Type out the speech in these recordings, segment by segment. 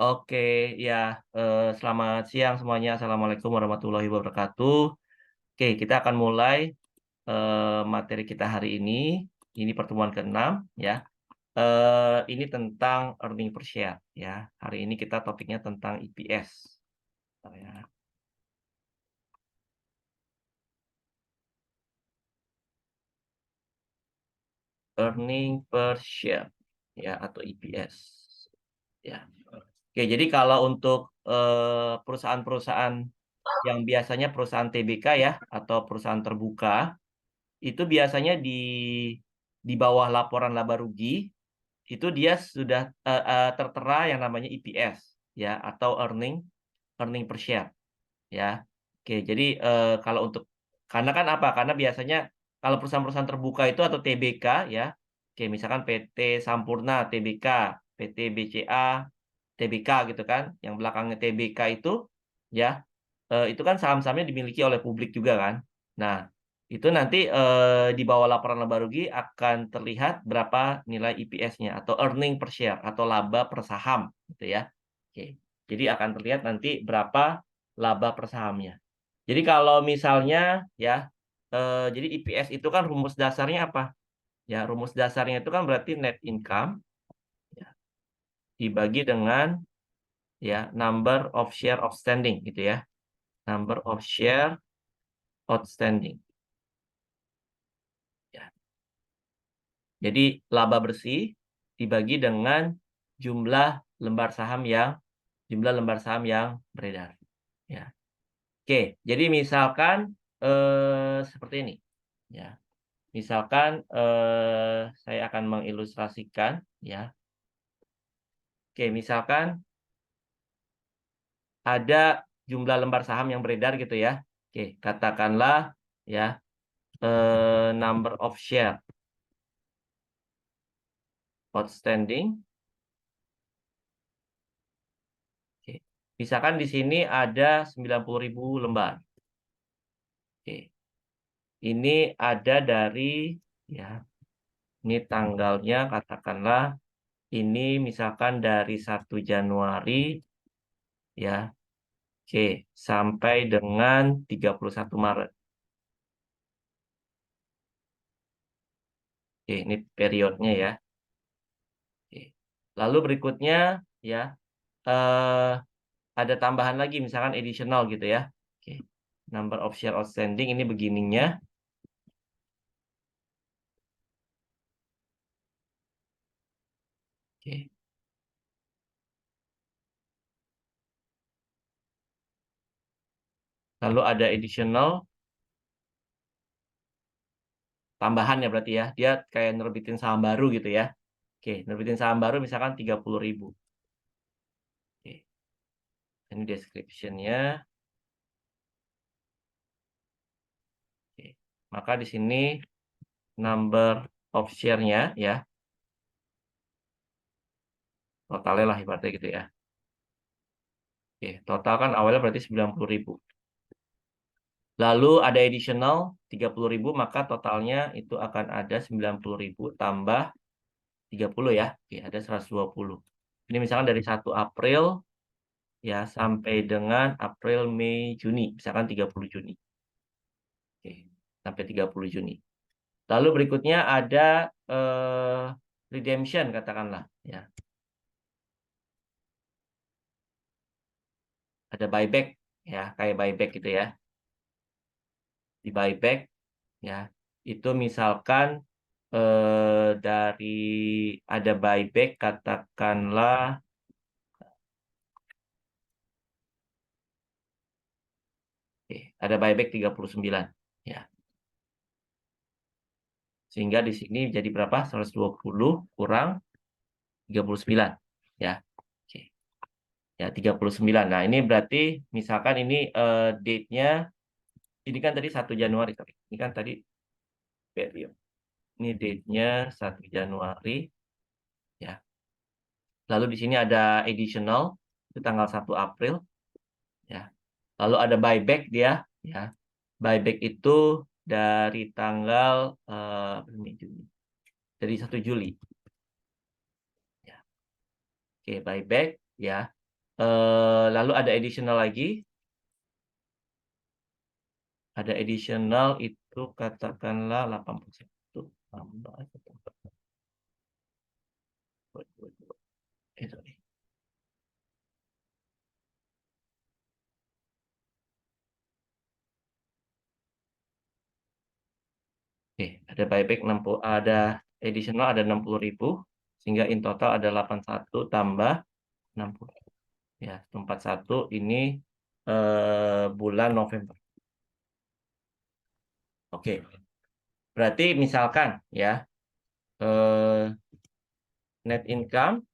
Oke, ya, selamat siang semuanya. Assalamualaikum warahmatullahi wabarakatuh. Oke, kita akan mulai, materi kita hari ini. Ini pertemuan ke-6 ya. Ini tentang earning per share ya. Hari ini kita topiknya tentang EPS. Bentar ya. Earning per share ya atau EPS ya. Oke, jadi kalau untuk, perusahaan-perusahaan yang biasanya perusahaan TBK ya atau perusahaan terbuka, itu biasanya di bawah laporan laba rugi, itu dia sudah, tertera yang namanya EPS ya atau earning earning per share ya. Oke, jadi, kalau untuk karena kan apa, karena biasanya kalau perusahaan-perusahaan terbuka itu atau TBK ya, oke misalkan PT Sampurna TBK, PT BCA TBK gitu kan, yang belakangnya TBK itu ya, itu kan saham-sahamnya dimiliki oleh publik juga kan. Nah, itu nanti, di bawah laporan laba rugi akan terlihat berapa nilai EPS-nya atau earning per share atau laba per saham gitu ya. Oke, jadi akan terlihat nanti berapa laba per sahamnya. Jadi kalau misalnya ya, jadi EPS itu kan rumus dasarnya apa? Ya, rumus dasarnya itu kan berarti net income ya, dibagi dengan ya number of share outstanding gitu ya. Number of share outstanding. Ya. Jadi laba bersih dibagi dengan jumlah lembar saham yang beredar. Ya. Oke, jadi misalkan seperti ini. Ya. Misalkan saya akan mengilustrasikan ya. Oke, misalkan ada jumlah lembar saham yang beredar gitu ya. Oke, katakanlah ya number of share outstanding. Oke. Misalkan di sini ada 90.000 lembar. Oke. Ini ada dari ya, ini tanggalnya katakanlah ini misalkan dari 1 Januari ya. Oke, sampai dengan 31 Maret. Oke, ini periodnya ya. Oke. Lalu berikutnya ya, eh, ada tambahan lagi misalkan additional gitu ya. Oke. Number of share outstanding ini begininya. Oke. Lalu ada additional tambahan ya berarti ya. Dia kayak nerbitin saham baru gitu ya. Oke, nerbitin saham baru misalkan 30.000. Oke. Ini description-nya. Oke. Maka di sini number of share-nya ya. Totalnya lah ibaratnya gitu ya. Oke, total kan awalnya berarti 90.000. Lalu ada additional 30.000 maka totalnya itu akan ada 90.000 tambah 30 ya. Oke, ada 120. Ini misalkan dari 1 April ya sampai dengan April, Mei, Juni, misalkan 30 Juni. Oke, sampai 30 Juni. Lalu berikutnya ada redemption katakanlah ya. Ada buyback ya, kayak buyback gitu ya. Di buyback ya. Itu misalkan dari ada buyback katakanlah ada buyback 39 ya. Sehingga di sini jadi berapa? 120 kurang 39 ya. Oke. Ya 39. Nah, ini berarti misalkan ini date-nya ini kan tadi 1 Januari sorry. Ini kan tadi period. Ini date-nya 1 Januari ya. Lalu di sini ada additional itu tanggal 1 April ya. Lalu ada buyback dia ya. Buyback itu dari tanggal Juni. Dari 1 Juli ya. Oke, buyback ya. Lalu ada additional lagi. Ada additional itu katakanlah 81 tambah. Sorry. Oke, ada buyback 60, ada additional ada 60.000 sehingga in total ada 81 tambah 60. Ya, 41 ini bulan November. Oke. Berarti misalkan ya net income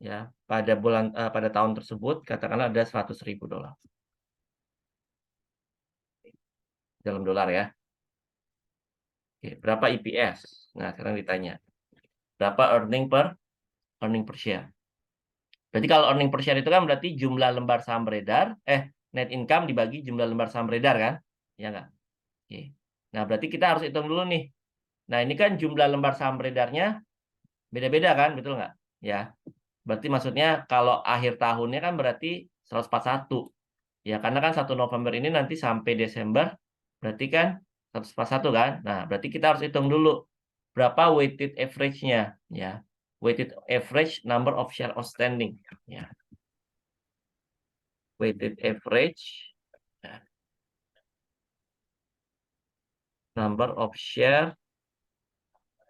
ya pada pada tahun tersebut katakanlah ada 100.000 dolar dalam dolar ya. Oke, berapa EPS? Nah, sekarang ditanya. Berapa earning per share? Berarti kalau earning per share itu kan berarti jumlah lembar saham beredar, net income dibagi jumlah lembar saham beredar kan? Ya nggak? Oke. Nah, berarti kita harus hitung dulu nih. Nah, ini kan jumlah lembar saham beredarnya beda-beda kan, betul nggak? Ya. Berarti maksudnya kalau akhir tahunnya kan berarti 141. Ya, karena kan 1 November ini nanti sampai Desember, berarti kan 141 kan? Nah, berarti kita harus hitung dulu berapa weighted average-nya. Ya, weighted average number of share outstanding. Ya, weighted average ya, number of share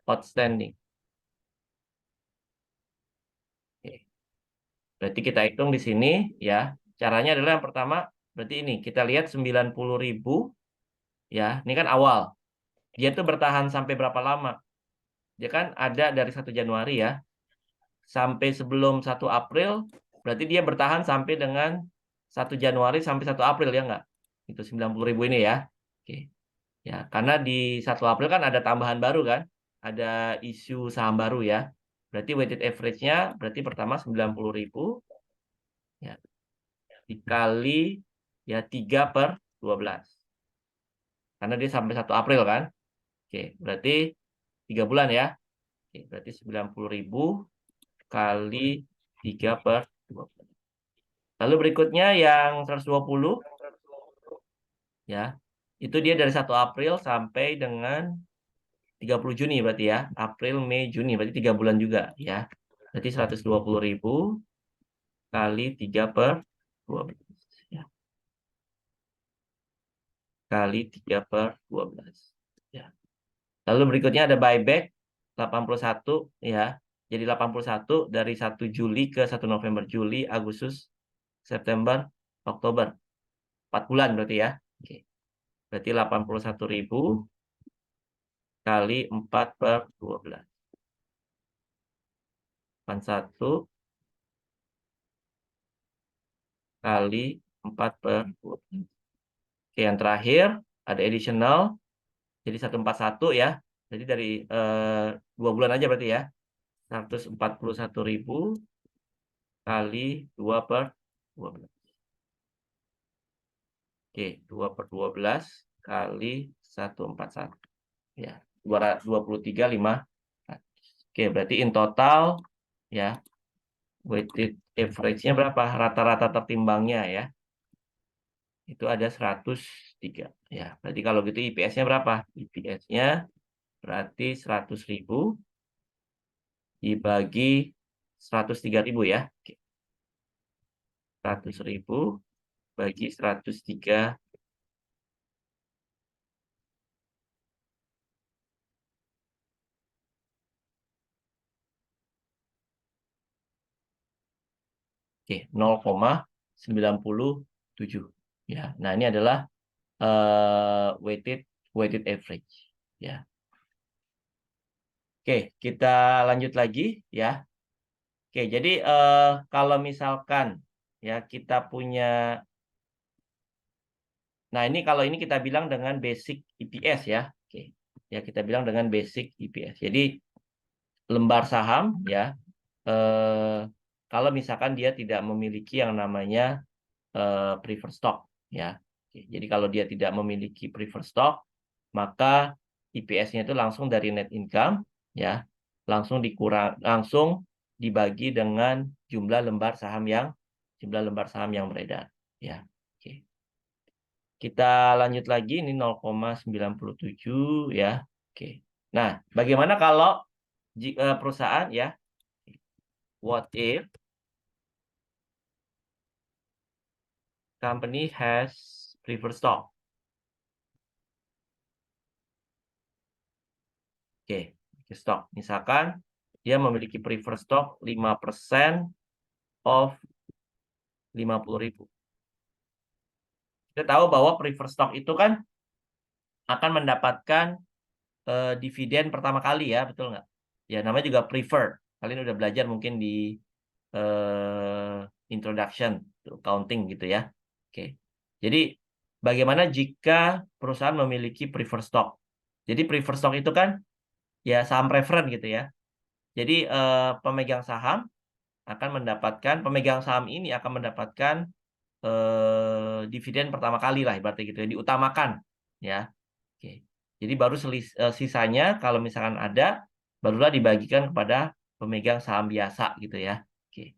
outstanding. Oke. Berarti kita hitung di sini ya. Caranya adalah yang pertama, berarti ini kita lihat 90.000 ya. Ini kan awal. Dia tuh bertahan sampai berapa lama? Dia kan ada dari 1 Januari ya. Sampai sebelum 1 April, berarti dia bertahan sampai dengan 1 Januari sampai 1 April ya nggak? Itu 90.000 ini ya. Oke. Ya, karena di 1 April kan ada tambahan baru kan? Ada isu saham baru ya. Berarti weighted average-nya berarti pertama 90.000 ya dikali ya 3/12. Karena dia sampai 1 April kan? Oke, berarti 3 bulan ya. Oke, berarti 90.000 kali 3/12. Lalu berikutnya yang 120 ya. Itu dia dari 1 April sampai dengan 30 Juni berarti ya. April, Mei, Juni berarti 3 bulan juga ya. Berarti 120.000 kali 3/12 ya. Kali 3/12 ya. Lalu berikutnya ada buyback 81 ya. Jadi 81 dari 1 Juli ke 1 November, Juli, Agustus, September, Oktober. 4 bulan berarti ya. Oke. Berarti 81.000 kali 4/12. 81 kali 4/12. Oke, yang terakhir ada additional. Jadi 141 ya. Jadi dari 2 bulan aja berarti ya. 141.000 kali 2/12. Oke, 2/12 kali 141. Ya, 23,5. Oke, berarti in total ya, weighted average-nya berapa? Rata-rata tertimbangnya ya. Itu ada 103. Ya, berarti kalau gitu IPS-nya berapa? IPS-nya berarti 100.000 dibagi 103.000 ya. Oke. 100.000 bagi 103. Oke, 0,97 ya. Nah, ini adalah weighted average ya. Oke, kita lanjut lagi ya. Oke, jadi kalau misalkan ya kita punya, nah ini kalau ini kita bilang dengan basic EPS ya. Oke, ya kita bilang dengan basic EPS. Jadi lembar saham ya, kalau misalkan dia tidak memiliki yang namanya preferred stock ya. Oke, jadi kalau dia tidak memiliki preferred stock, maka EPS-nya itu langsung dari net income ya. langsung dibagi dengan jumlah lembar saham yang beredar, ya. Oke. Kita lanjut lagi, ini 0,97 ya. Oke. Nah, bagaimana kalau perusahaan ya, what if company has preferred stock? Oke, stock. Misalkan dia memiliki preferred stock 5% of 50.000. Kita tahu bahwa preferred stock itu kan akan mendapatkan dividen pertama kali ya, betul nggak? Ya, namanya juga preferred. Kalian udah belajar mungkin di introduction to accounting gitu ya. Oke. Jadi bagaimana jika perusahaan memiliki preferred stock? Jadi preferred stock itu kan ya saham preferen gitu ya. Jadi pemegang saham ini akan mendapatkan dividen pertama kali lah ibaratnya gitu ya, diutamakan ya. Oke. Jadi baru sisanya kalau misalkan ada barulah dibagikan kepada pemegang saham biasa gitu ya. Oke.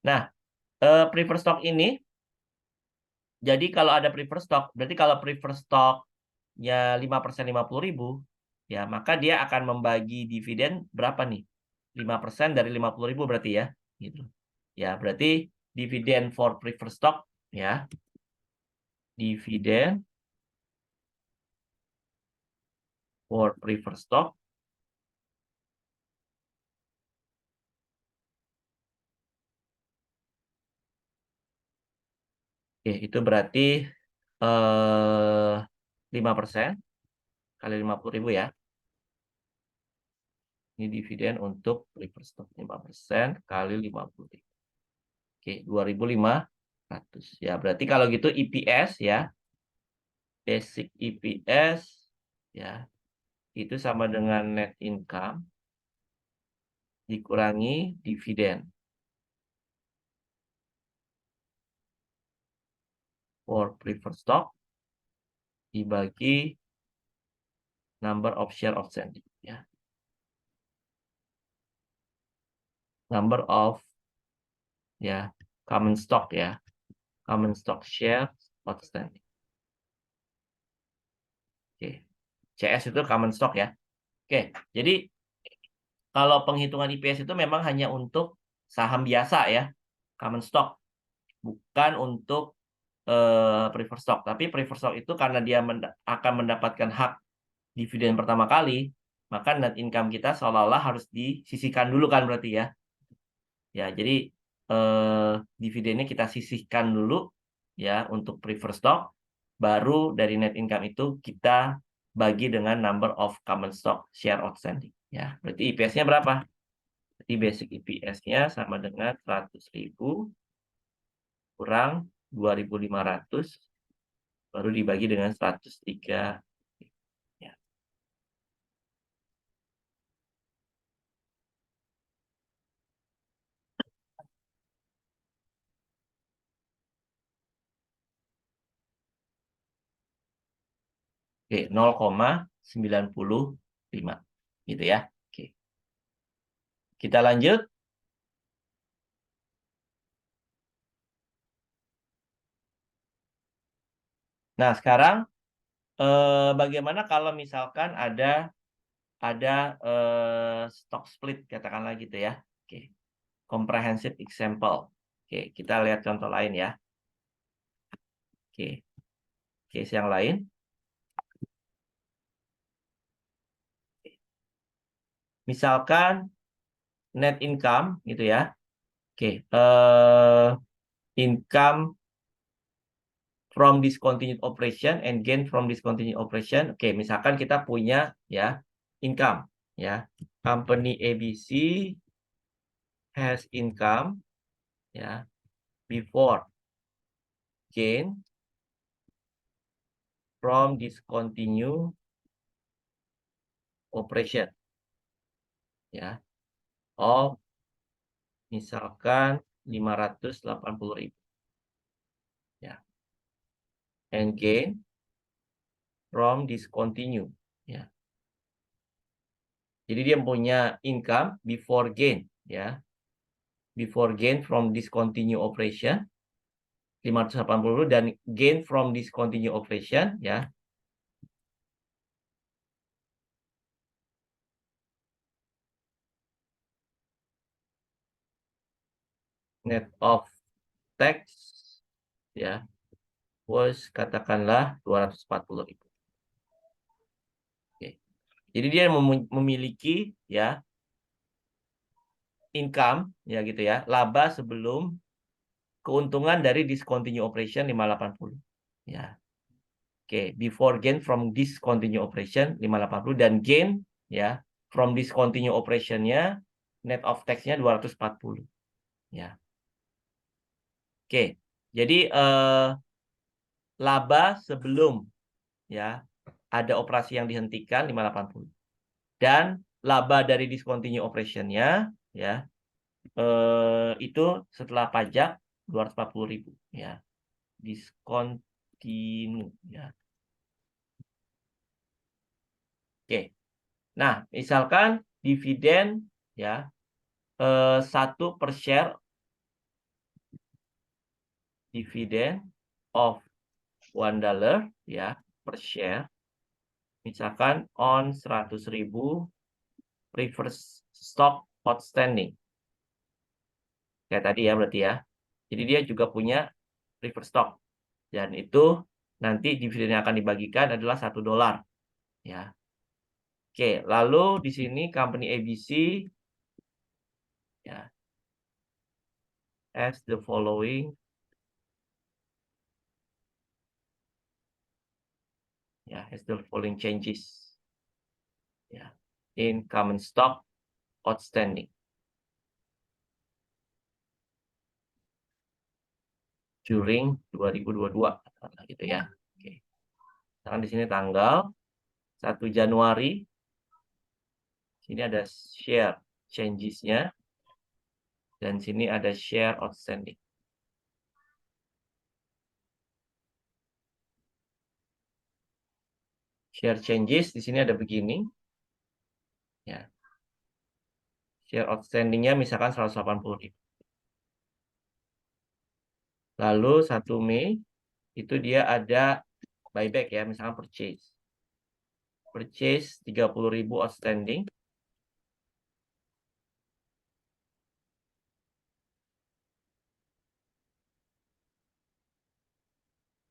Nah, preferred stock ini jadi kalau ada preferred stock, berarti kalau preferred stock-nya 5% 50.000, ya maka dia akan membagi dividen berapa nih? 5% dari 50.000 berarti ya, gitu. Ya, berarti dividen for preferred stock ya. Dividen for preferred stock itu berarti 5% kali 50.000 ya. Ini dividen untuk preferred stock 5% kali 50.000. Oke, 2.500. Ya, berarti kalau gitu EPS ya, basic EPS ya, itu sama dengan net income dikurangi dividen for preferred stock dibagi number of share outstanding ya. Number of ya common stock ya. Common stock share outstanding. Oke. CS itu common stock ya. Oke, jadi kalau penghitungan IPS itu memang hanya untuk saham biasa ya, common stock, bukan untuk preferred stock. Tapi preferred stock itu karena dia akan mendapatkan hak dividen pertama kali, maka net income kita seolah-olah harus disisihkan dulu kan berarti ya. Ya, jadi dividennya kita sisihkan dulu ya untuk preferred stock, baru dari net income itu kita bagi dengan number of common stock share outstanding. Ya, berarti IPS-nya berapa? Jadi basic EPS-nya sama dengan 100.000 kurang 2.500 baru dibagi dengan 103. Ya. Oke, 0,95 gitu ya. Oke. Kita lanjut. Nah, sekarang bagaimana kalau misalkan ada stock split katakanlah gitu ya. Oke. Comprehensive example. Oke, kita lihat contoh lain ya. Oke. Case yang lain. Misalkan net income gitu ya. Oke, income from discontinued operation and gain from discontinued operation. Oke, misalkan kita punya ya income ya. Company ABC has income ya before gain from discontinued operation ya of misalkan 580.000 ya, and gain from discontinued ya Jadi dia punya income before gain, ya. Before gain from discontinue operation 580 dan gain from discontinue operation, ya. Net of tax, ya, was katakanlah 240.000. Oke. Jadi dia memiliki, ya, income, ya gitu ya, laba sebelum keuntungan dari discontinue operation 580. Ya. Oke, before gain from discontinue operation 580 dan gain, ya, from discontinue operation-nya net of tax-nya 240. Ya. Oke. Jadi laba sebelum, ya, ada operasi yang dihentikan 580. Dan laba dari discontinue operation-nya, ya, itu setelah pajak 240.000, ya. Discontinue, ya. Oke. Nah, misalkan dividen, ya, 1 per share dividen of $1, ya, per share. Misalkan on 100.000 reverse stock outstanding. Kayak tadi ya berarti ya. Jadi dia juga punya reverse stock. Dan itu nanti dividen yang akan dibagikan adalah $1, ya. Oke, lalu di sini company ABC, ya, as the following, ya, as the following changes, ya, in common stock outstanding during 2022, gitu ya. Oke. Sekarang di sini tanggal 1 Januari, sini ada share changes-nya, dan sini ada share outstanding. Share changes di sini ada begini, ya. Share outstanding-nya misalkan 180.000. Lalu 1 Mei itu dia ada buyback, ya, misalkan purchase. Purchase 30.000 outstanding.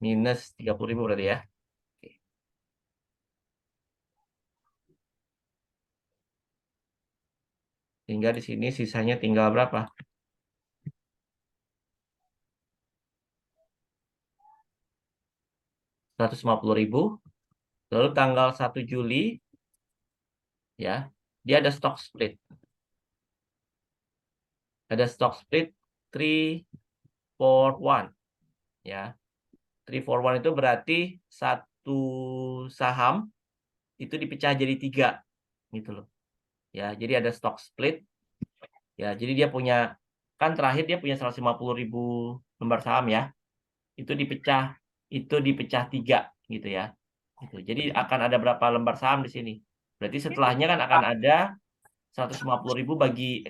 Minus 30.000 berarti ya. Oke. Sehingga di sini sisanya tinggal berapa? 150.000. Lalu tanggal 1 Juli, ya, dia ada stock split. Ada stock split 3 for 1, ya. 3 for 1 itu berarti satu saham itu dipecah jadi 3, gitu loh. Ya, jadi ada stock split. Ya, jadi dia punya, kan terakhir dia punya 150.000 lembar saham, ya. Itu dipecah 3, gitu ya. Gitu. Jadi akan ada berapa lembar saham di sini? Berarti setelahnya kan akan ada 150.000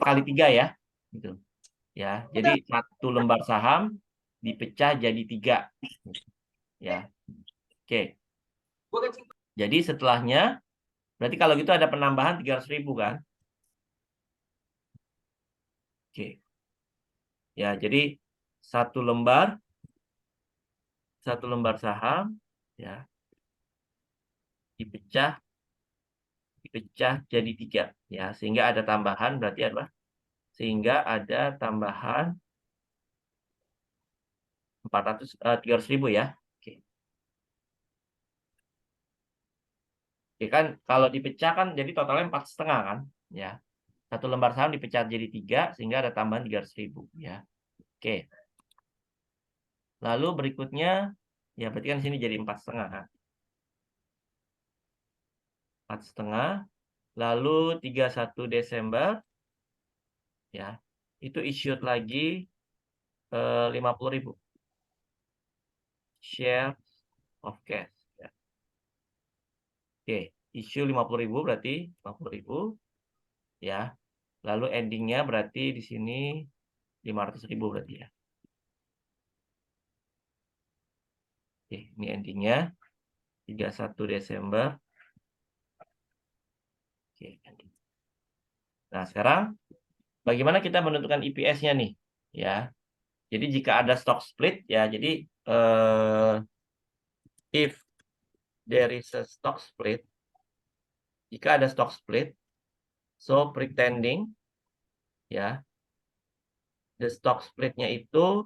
kali 3, ya. Gitu. Ya, jadi 1 lembar saham dipecah jadi 3. Ya. Oke. Jadi setelahnya, berarti kalau gitu ada penambahan 300.000 kan? Oke. Ya, jadi satu lembar saham, ya, dipecah jadi 3, ya, sehingga ada tambahan, berarti apa? Sehingga ada tambahan 300.000, ya. Oke. Oke, kan kalau dipecah kan jadi totalnya 4,5 kan, ya. Satu lembar saham dipecah jadi 3 sehingga ada tambahan 300.000, ya. Oke. Lalu berikutnya, ya, berarti kan sini jadi 4,5 kan. 4,5. Lalu 31 Desember, ya, itu issued lagi 50.000 share of cash, ya. Oke, issue 50.000 berarti 50.000. ya. Lalu endingnya berarti di sini 500.000 berarti ya. Oke, ini endingnya 31 Desember. Oke, ending. Nah, sekarang bagaimana kita menentukan EPS-nya nih? Ya. Jadi jika ada stock split ya, jadi if there is a stock split, jika ada stock split, so pretending ya, the stock splitnya itu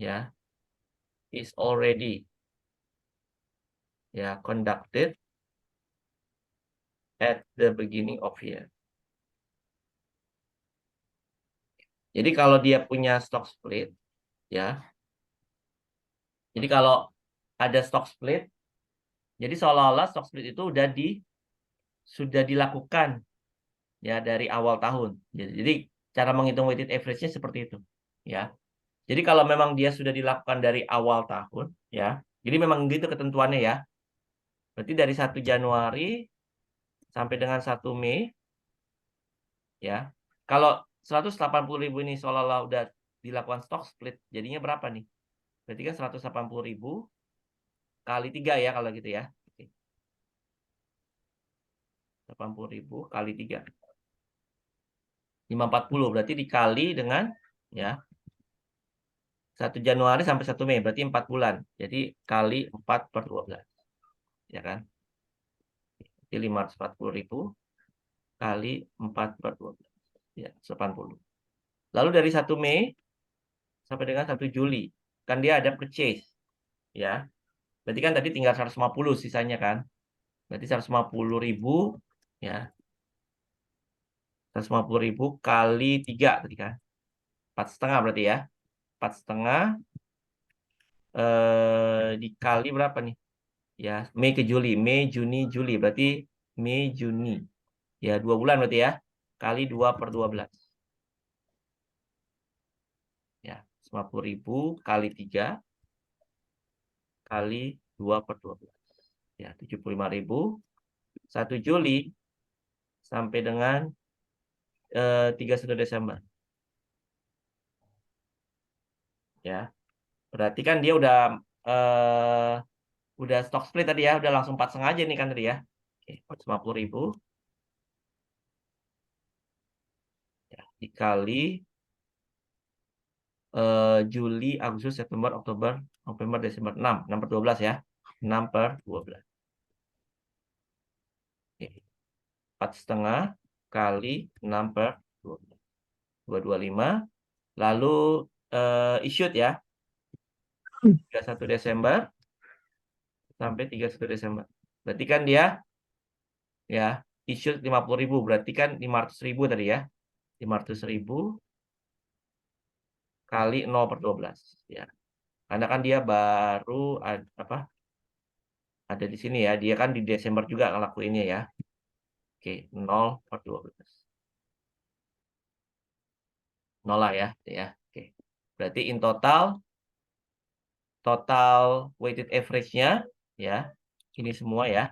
ya is already ya conducted at the beginning of year. Jadi kalau dia punya stock split ya, jadi kalau ada stock split, jadi seolah-olah stock split itu sudah dilakukan ya dari awal tahun. Jadi cara menghitung weighted average-nya seperti itu ya. Jadi kalau memang dia sudah dilakukan dari awal tahun ya. Jadi memang gitu ketentuannya ya. Berarti dari 1 Januari sampai dengan 1 Mei ya. Kalau 180.000 ini seolah-olah udah dilakukan stock split, jadinya berapa nih? Berarti kan 180.000 kali 3 ya kalau gitu ya. Oke. 80.000 kali 3. 540 berarti dikali dengan ya 1 Januari sampai 1 Mei berarti 4 bulan. Jadi kali 4/12. Ya kan? Jadi 540.000 kali 4/12. Ya, 80. Lalu dari 1 Mei sampai dengan 1 Juli. Kan dia ada purchase. Ya. Berarti kan tadi tinggal 150 sisanya kan. Berarti 150.000 ya. 150.000 kali 3 tadi kan. 4,5 berarti ya. 4,5 dikali berapa nih? Ya, Mei ke Juli. Mei, Juni, Juli. Berarti Mei, Juni. Ya, 2 bulan berarti ya. Kali 2/12. Ya, 50.000 kali 3 kali 2/12. Ya, 75.000. 1 Juli sampai dengan 31 Desember. Ya, berarti kan dia udah stock split tadi ya, udah langsung 4,5 aja nih kan tadi ya. Oke, 450.000 ya, dikali Juli, Agustus, September, Oktober, November, Desember, 6/12 ya. 6/12. Oke. 4,5 kali 6/12. 225. Lalu issued ya. 31 Desember sampai 31 Desember. Berarti kan dia ya issued 50.000. Berarti kan 500.000 tadi ya. 500.000 kali 0/12 ya. Karena kan dia baru ada di sini ya. Dia kan di Desember juga ngelakuinnya ya. Oke, 0/12. 0 lah ya. Oke. Berarti in total weighted average-nya ya. Ini semua ya.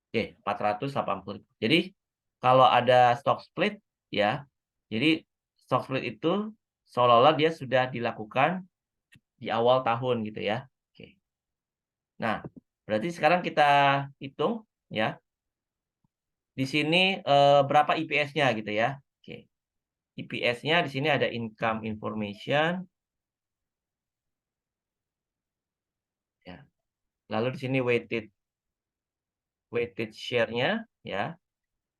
Oke, 480. Jadi kalau ada stock split ya. Jadi stock split itu seolah-olah dia sudah dilakukan di awal tahun gitu ya. Oke. Nah, berarti sekarang kita hitung ya. Di sini berapa EPS-nya gitu ya. Oke. EPS-nya di sini ada income information ya. Lalu di sini weighted share-nya ya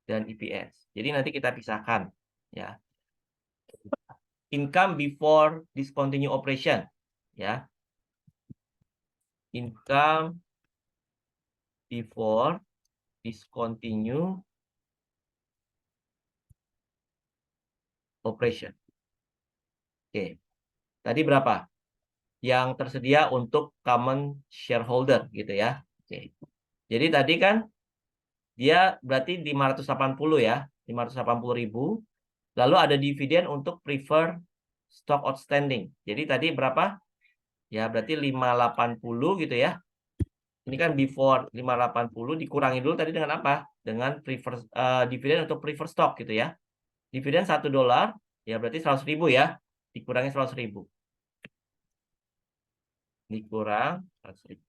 dan EPS. Jadi nanti kita pisahkan ya. Income before discontinue operation ya. Income before discontinue operation. Oke. Tadi berapa? Yang tersedia untuk common shareholder gitu ya. Oke. Jadi tadi kan dia berarti 580 ya. 580.000. Lalu ada dividen untuk preferred stock outstanding. Jadi tadi berapa? Ya berarti 580 gitu ya. Ini kan before 580 dikurangi dulu tadi dengan apa? Dengan dividen atau preferred stock gitu ya. Dividen $1 ya berarti 100.000 ya. Dikurangi 100.000. Dikurang 100.000.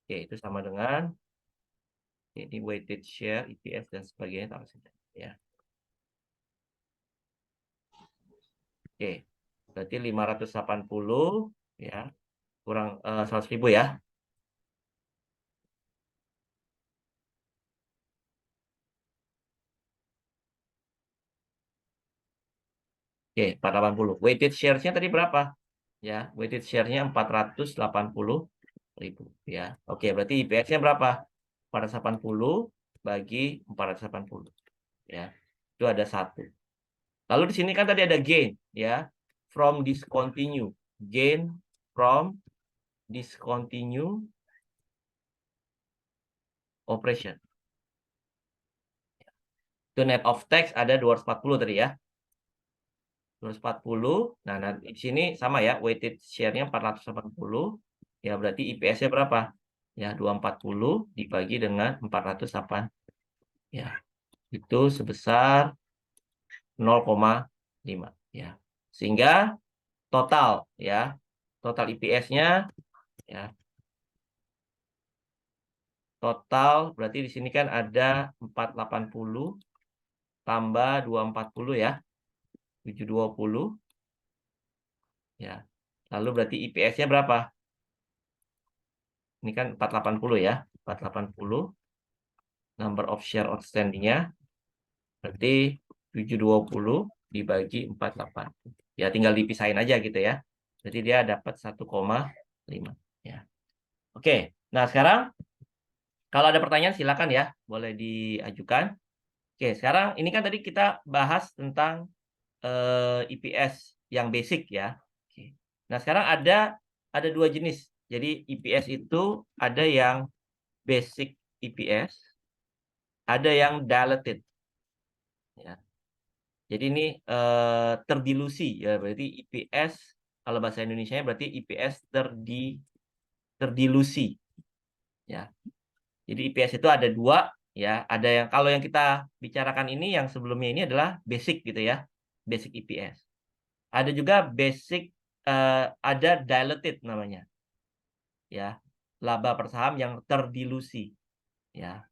Oke, itu sama dengan ini weighted share, EPS dan sebagainya taruh saja ya. Oke. Berarti 580 ya kurang 100.000 ya. Oke, 480. Weighted share-nya tadi berapa? Ya, weighted share-nya 480.000 ya. Oke, berarti IPS-nya berapa? 480 bagi 480 ya. Itu ada 1. Lalu di sini kan tadi ada gain ya. From discontinue. Gain from discontinue operation. Itu net of tax ada 240 tadi ya. 240. Nah, nanti di sini sama ya, weighted share-nya 480. Ya, berarti IPS-nya berapa? Ya, 240 dibagi dengan 408. Ya, itu sebesar 0,5 ya. Sehingga total ya, total IPS-nya ya, total berarti di sini kan ada 480 tambah 240 ya, 720 ya. Lalu berarti IPS-nya berapa? Ini kan 480 ya. 480 number of share outstanding-nya berarti 720 dibagi 48. Ya tinggal dipisahin aja gitu ya. Jadi dia dapat 1,5 ya. Oke. Nah, sekarang kalau ada pertanyaan silakan ya, boleh diajukan. Oke, sekarang ini kan tadi kita bahas tentang IPS yang basic ya. Oke. Nah, sekarang ada 2 jenis. Jadi IPS itu ada yang basic IPS, ada yang diluted ya. Jadi ini terdilusi ya, berarti IPS kalau bahasa Indonesianya berarti IPS terdilusi ya. Jadi IPS itu ada 2 ya, ada yang kalau yang kita bicarakan ini yang sebelumnya ini adalah basic gitu ya, basic IPS. Ada juga basic ada diluted namanya ya, laba per saham yang terdilusi ya.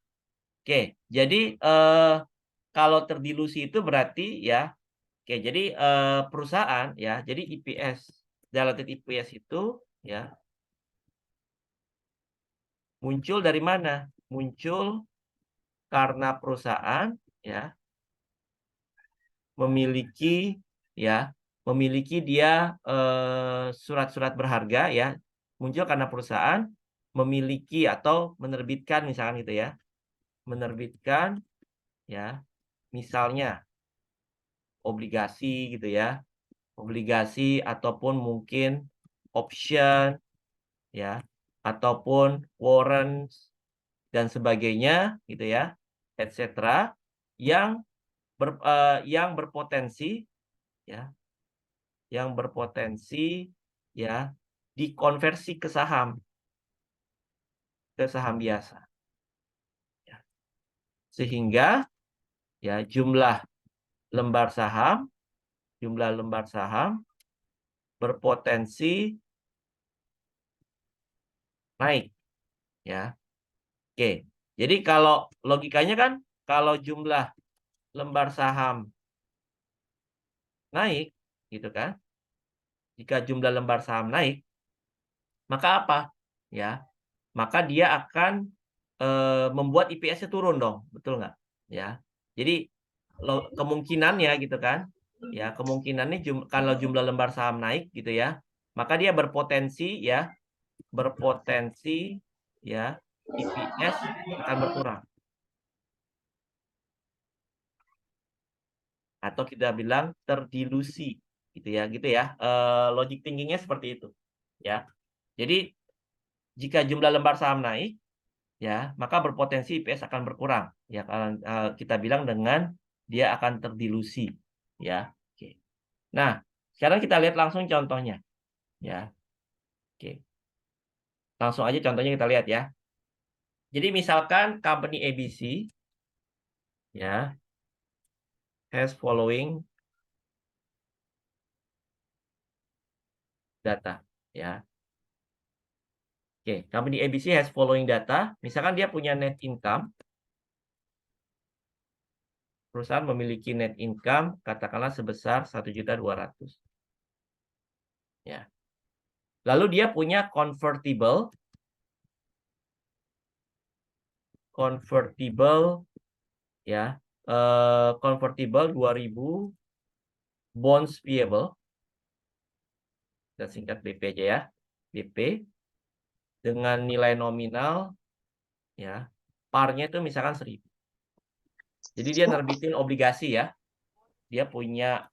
Oke, jadi kalau terdilusi itu berarti ya, oke, jadi perusahaan ya, jadi IPS, diluted EPS itu ya muncul dari mana? Muncul karena perusahaan ya memiliki ya, memiliki dia surat-surat berharga ya, muncul karena perusahaan memiliki atau menerbitkan misalkan gitu ya, menerbitkan ya, misalnya obligasi gitu ya, obligasi ataupun mungkin option ya, ataupun warrants dan sebagainya gitu ya, et cetera, yang yang berpotensi ya, yang berpotensi ya dikonversi ke saham biasa ya. Sehingga ya jumlah lembar saham berpotensi naik ya. Oke. Jadi kalau logikanya kan kalau jumlah lembar saham naik gitu kan. Jika jumlah lembar saham naik, maka apa? Ya, maka dia akan membuat IPS-nya turun dong, betul nggak? Ya. Jadi kemungkinannya gitu kan, ya kemungkinannya kalau jumlah lembar saham naik gitu ya, maka dia berpotensi ya IPS akan berkurang. Atau kita bilang terdilusi gitu ya. Logic thinking-nya seperti itu. Ya. Jadi jika jumlah lembar saham naik ya, maka berpotensi IPS akan berkurang. Ya, kalau kita bilang dengan dia akan terdilusi, ya. Oke. Nah, sekarang kita lihat langsung contohnya, ya. Oke. Langsung aja contohnya kita lihat ya. Jadi misalkan company ABC ya has following data ya. Oke, company ABC has following data. Misalkan dia punya net income, perusahaan memiliki net income katakanlah sebesar 1.200.000 ya. Lalu dia punya convertible ya. Convertible 2.000 bonds payable. Kita singkat BP aja ya. BP dengan nilai nominal ya. Parnya itu misalkan 1.000. Jadi dia nerbitin obligasi ya. Dia punya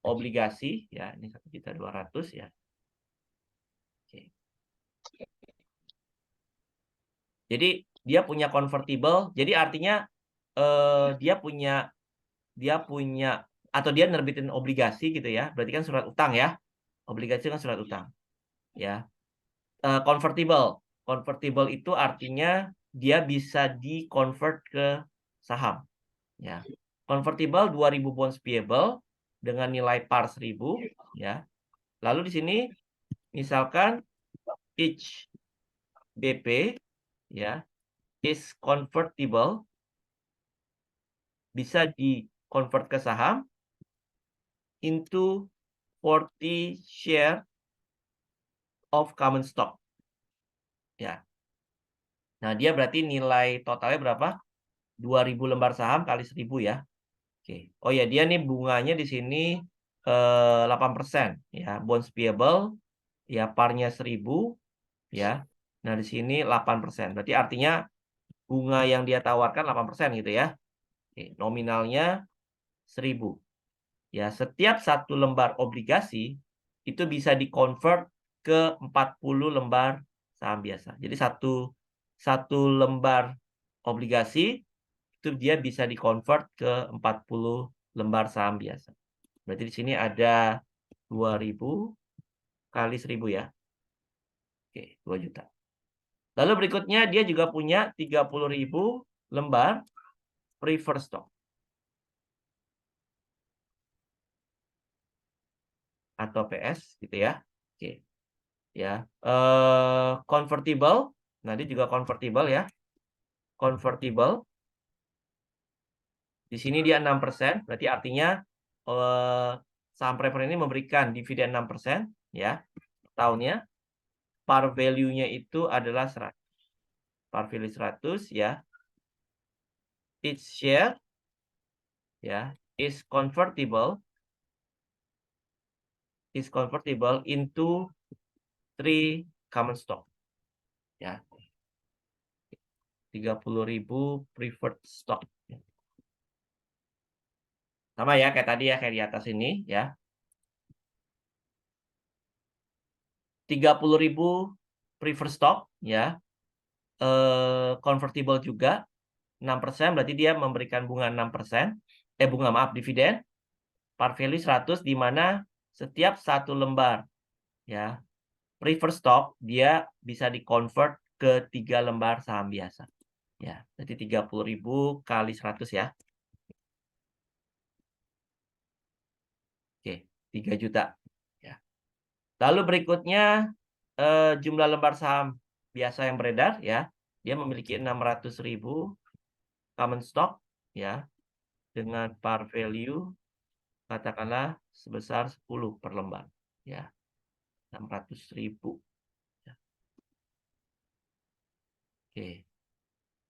obligasi ya, ini 1.200.000 ya. Oke. Jadi dia punya convertible. Jadi artinya dia punya atau dia nerbitin obligasi gitu ya. Berarti kan surat utang ya. Obligasi kan surat utang. Ya. Convertible. Convertible itu artinya dia bisa di-convert ke saham. Ya. Convertible 2.000 bonds payable dengan nilai par 1.000 ya. Lalu di sini misalkan each BP ya is convertible, bisa di-convert ke saham into 40 share of common stock. Ya. Nah, dia berarti nilai totalnya berapa? 2.000 lembar saham kali 1.000 ya. Oke. Oh ya, dia nih bunganya di sini 8% ya. Bonds payable ya parnya 1.000 ya. Nah, di sini 8%. Berarti artinya bunga yang dia tawarkan 8% gitu ya. Oke, nominalnya 1.000. Ya, setiap satu lembar obligasi itu bisa di-convert ke 40 lembar saham biasa. Jadi satu lembar obligasi itu dia bisa di-convert ke 40 lembar saham biasa. Berarti di sini ada 2.000 kali 1.000 ya. Oke, 2 juta. Lalu berikutnya dia juga punya 30.000 lembar preferred stock atau PS gitu ya. Oke. Ya. Convertible. Nah, dia juga convertible ya. Convertible. Di sini dia 6%, berarti artinya saham preferred ini memberikan dividen 6% ya tahunnya. Par value-nya itu adalah 100. Par value 100 ya. Each share ya is convertible into 3 common stock. Ya. 30.000 preferred stock. Sama ya kayak tadi ya, kayak di atas ini ya. 30.000 preferred stock ya. Convertible juga 6%, berarti dia memberikan bunga 6%. Dividen. Par value 100 di mana setiap satu lembar ya preferred stock dia bisa di-convert ke 3 lembar saham biasa. Ya, jadi 30.000 kali 100 ya. Oke, 3 juta. Ya. Lalu berikutnya jumlah lembar saham biasa yang beredar ya. Dia memiliki 600.000 common stock ya dengan par value katakanlah sebesar 10 per lembar ya. 600.000. Ya. Oke.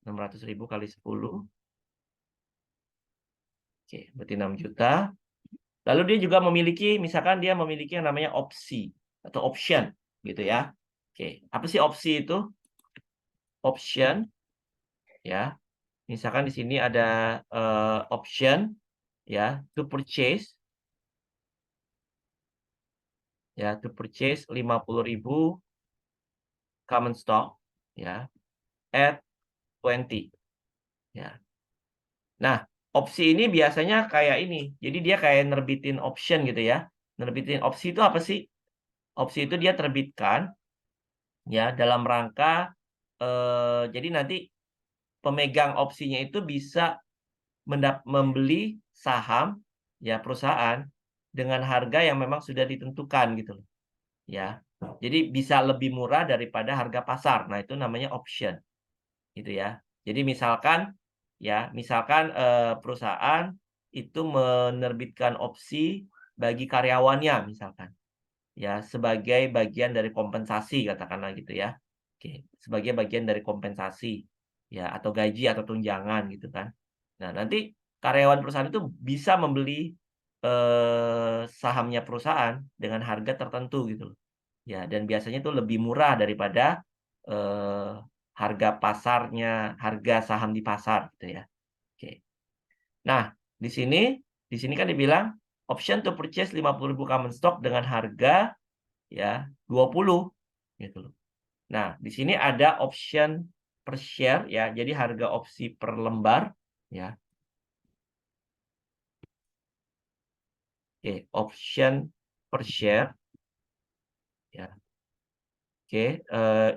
600.000 kali 10. Oke, berarti 6 juta. Lalu dia juga memiliki, misalkan dia memiliki yang namanya opsi atau option gitu ya. Oke, apa sih opsi itu? Option ya. Misalkan di sini ada option ya, to purchase ya, to purchase 50.000 common stock ya at 20 ya. Nah, opsi ini biasanya kayak ini. Jadi dia kayak nerbitin option gitu ya. Nerbitin opsi itu apa sih? Opsi itu dia terbitkan ya dalam rangka jadi nanti pemegang opsinya itu bisa membeli saham ya perusahaan dengan harga yang memang sudah ditentukan gitu loh, ya. Jadi bisa lebih murah daripada harga pasar. Nah, itu namanya option, gitu ya. Jadi misalkan, perusahaan itu menerbitkan opsi bagi karyawannya misalkan. Ya, sebagai bagian dari kompensasi katakanlah gitu ya. Oke, sebagai bagian dari kompensasi, ya atau gaji atau tunjangan gitu kan. Nah, nanti karyawan perusahaan itu bisa membeli, sahamnya perusahaan dengan harga tertentu gitu loh. Ya, dan biasanya itu lebih murah daripada, eee, harga pasarnya, harga saham di pasar gitu ya. Oke. Nah, di sini kan dibilang, option to purchase 50.000 common stock dengan harga ya 20 gitu loh. Nah, di sini ada option per share ya, jadi harga opsi per lembar ya. Oke, option per share ya. Oke,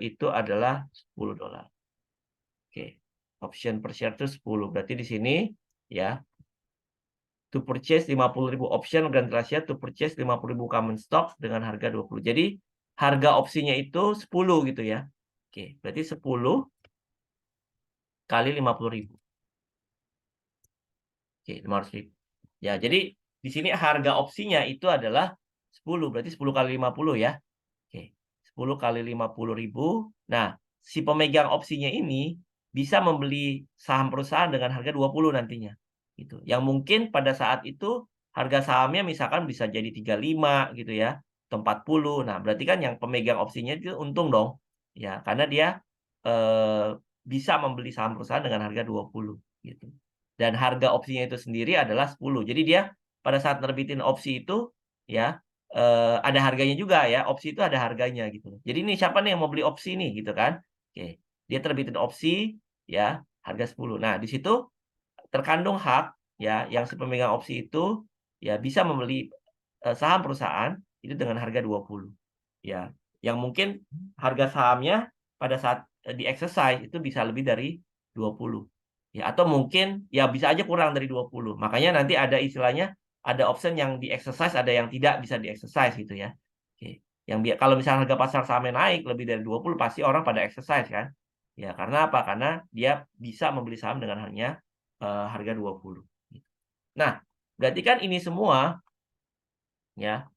itu adalah $10. Oke, option per share itu 10. Berarti di sini ya, to purchase 50.000 option grand ratio to purchase 50.000 common stock dengan harga 20. Jadi harga opsinya itu 10 gitu ya. Oke, berarti 10 kali 50.000. Oke, 500.000. Ya, jadi di sini harga opsinya itu adalah 10, berarti 10 kali 50 ya. Oke, 10 kali 50.000. Nah, si pemegang opsinya ini bisa membeli saham perusahaan dengan harga 20 nantinya, gitu. Yang mungkin pada saat itu harga sahamnya misalkan bisa jadi 35 gitu ya, atau 40. Nah, berarti kan yang pemegang opsinya itu untung dong, ya, karena dia, bisa membeli saham perusahaan dengan harga 20 gitu. Dan harga opsinya itu sendiri adalah 10. Jadi dia pada saat nerbitin opsi itu ya, ada harganya juga ya, opsi itu ada harganya gitu. Jadi ini siapa nih yang mau beli opsi nih gitu kan. Oke, dia terbitin opsi ya, harga 10. Nah, di situ terkandung hak ya, yang si pemegang opsi itu ya bisa membeli, saham perusahaan itu dengan harga 20 ya. Yang mungkin harga sahamnya pada saat, di-exercise itu bisa lebih dari 20 ya, atau mungkin ya bisa aja kurang dari 20. Makanya nanti ada istilahnya, ada option yang di-exercise, ada yang tidak bisa di-exercise gitu ya. Oke, yang kalau misalnya harga pasar sahamnya naik lebih dari 20 pasti orang pada exercise kan. Ya karena apa? Karena dia bisa membeli saham dengan hanya, harga 20 gitu. Nah, berarti kan ini semua ya,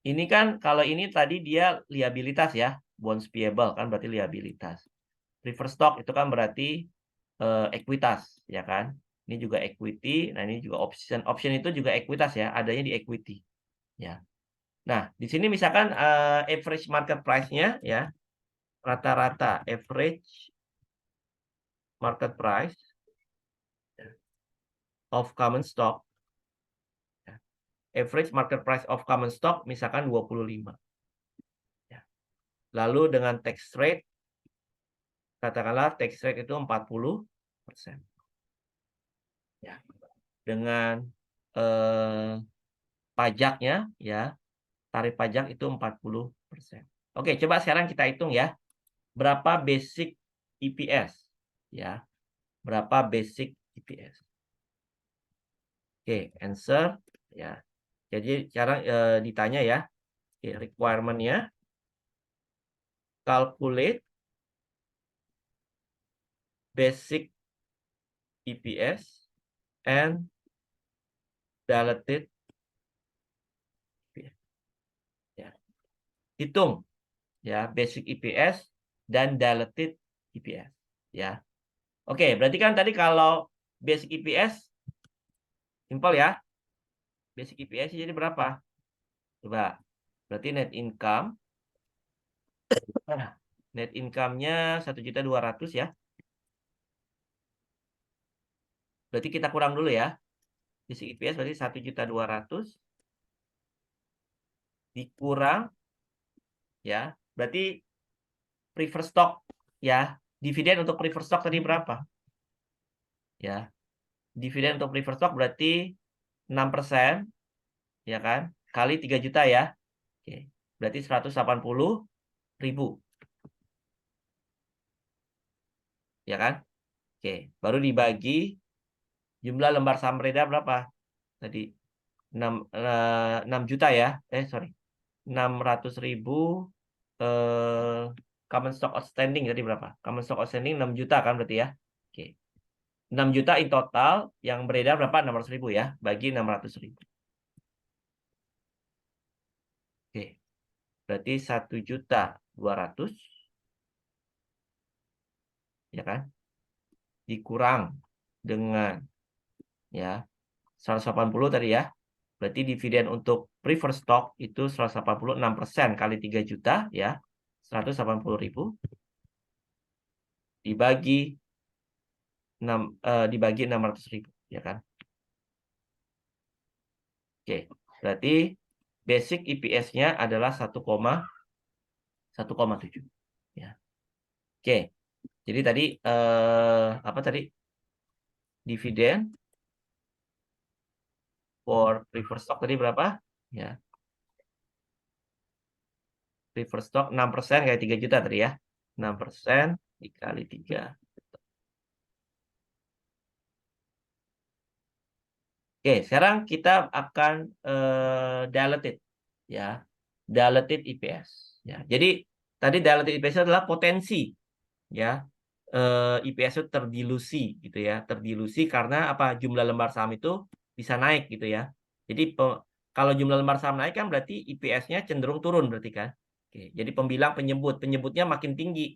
ini kan kalau ini tadi dia liabilitas ya, bonds payable kan berarti liabilitas. Preferred stock itu kan berarti, ekuitas ya kan. Ini juga equity, nah ini juga option. Option itu juga ekuitas ya, adanya di equity ya. Nah, di sini misalkan, average market price-nya ya, rata-rata average market price of common stock ya, average market price of common stock misalkan 25 ya. Lalu dengan tax rate, katakanlah tax rate itu 40% ya. Dengan, pajaknya ya, tarif pajak itu 40%. Oke, coba sekarang kita hitung ya, berapa basic EPS ya, berapa basic EPS. Oke, answer ya. Jadi sekarang, ditanya ya, oke, requirement-nya calculate basic EPS and diluted EPS. Ya. Hitung ya basic EPS dan diluted EPS ya. Oke, berarti kan tadi kalau basic EPS simpel ya. Basic EPS jadi berapa? Coba. Berarti net income. Net income-nya 1.200.000 ya. Berarti kita kurang dulu ya. Basic EPS berarti 1.200.000 dikurang ya. Berarti preferred stock ya. Dividen untuk preferred stock tadi berapa? Ya. Dividen untuk preferred stock berarti 6% ya kan? Kali 3 juta ya. Oke. Berarti 180.000. ya kan? Oke, baru dibagi jumlah lembar saham beredar berapa? Tadi 6 juta ya. Sorry. 600.000 common stock outstanding tadi berapa? Common stock outstanding 6 juta kan berarti ya. Oke. 6 juta in total, yang beredar berapa? 600.000 ya, bagi 600.000. Oke. Berarti 1.200.000, ya kan? Dikurang dengan ya 180 tadi ya. Berarti dividen untuk preferred stock itu 186% kali 3 juta ya. 180.000 dibagi 600.000 ya kan. Oke, berarti basic EPS-nya adalah 1,7 ya. Oke. Jadi tadi apa tadi? Dividen for preferred stock tadi berapa? Ya. Preferred stock 6% kayak 3 juta tadi ya. 6% dikali 3. Oke, sekarang kita akan diluted ya. Diluted EPS ya. Jadi tadi diluted EPS adalah potensi ya. EPS itu terdilusi gitu ya. Terdilusi karena apa? Jumlah lembar saham itu bisa naik gitu ya. Jadi kalau jumlah lembar saham naik kan berarti EPS-nya cenderung turun berarti kan. Oke, jadi pembilang penyebutnya makin tinggi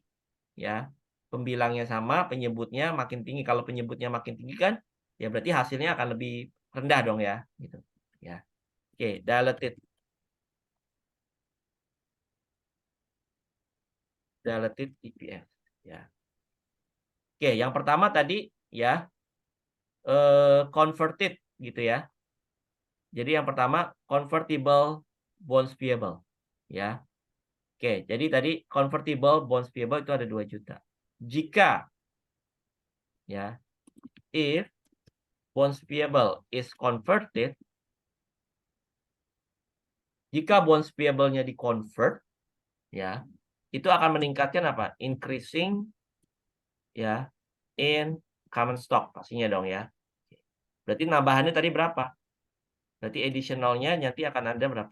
ya. Pembilangnya sama, penyebutnya makin tinggi. Kalau penyebutnya makin tinggi kan ya berarti hasilnya akan lebih rendah dong ya gitu. Ya. Oke, diluted EPS ya. Oke, yang pertama tadi ya converted gitu ya. Jadi yang pertama convertible bonds payable ya. Oke, jadi tadi convertible bonds payable itu ada 2 juta. Jika ya if bonds payable is converted, jika bonds payable-nya di-convert ya, itu akan meningkatkan apa? Increasing ya in common stock pastinya dong ya. Berarti nambahannya tadi berapa? Berarti additional-nya nanti akan ada berapa?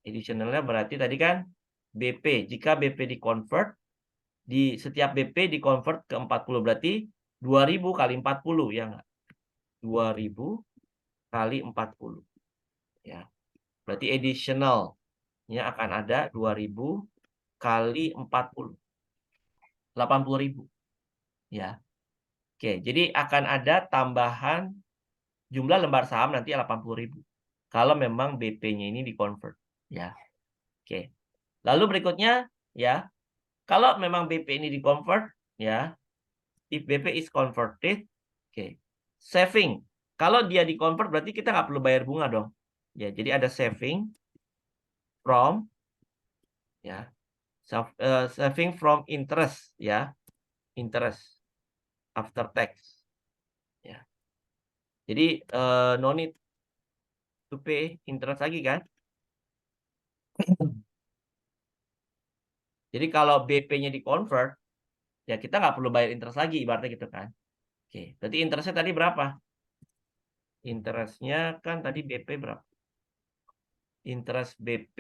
Additional-nya berarti tadi kan BP. Jika BP di-convert, di setiap BP di-convert ke 40. Berarti 2.000 kali 40 ya enggak? 2.000 kali 40. Ya. Berarti additional-nya akan ada 2.000 kali 40. 80.000. Ya. Oke, jadi akan ada tambahan jumlah lembar saham nanti 80.000. Kalau memang BP-nya ini di-convert. Ya. Oke. Lalu berikutnya ya, kalau memang BP ini di-convert ya, if BP is converted, oke. Saving. Kalau dia di-convert berarti kita nggak perlu bayar bunga dong. Ya, jadi ada saving from ya, saving from interest ya, interest after tax. Ya. Jadi no need to pay interest lagi kan? Jadi kalau BP-nya di-convert, ya kita nggak perlu bayar interest lagi ibaratnya gitu kan. Oke, berarti interestnya tadi berapa? Interestnya kan tadi BP berapa? Interest BP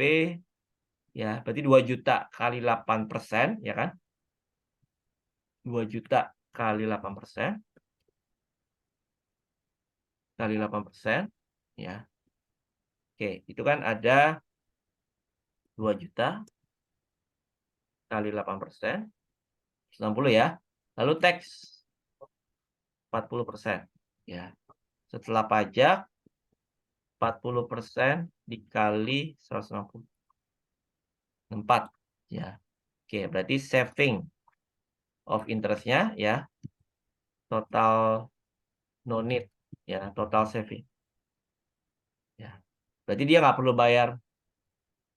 ya berarti 2 juta kali 8% ya kan? 2 juta kali 8% kali 8% ya. Oke, itu kan ada 2 juta kali 8%, 90 ya. Lalu tax 40% ya. Setelah pajak 40% dikali 160. 4 ya. Oke, berarti saving of interest-nya ya total no need ya, total saving. Ya. Berarti dia nggak perlu bayar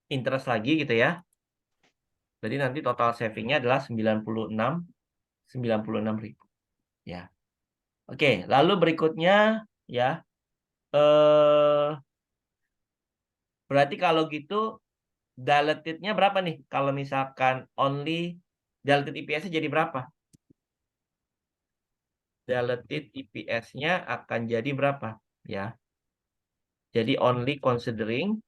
interest lagi gitu ya. Berarti nanti total savingnya adalah 96.000 ya. Oke, lalu berikutnya ya berarti kalau gitu diluted-nya berapa nih? Kalau misalkan only diluted EPS-nya jadi berapa? diluted EPS-nya akan jadi berapa? Ya. Jadi only considering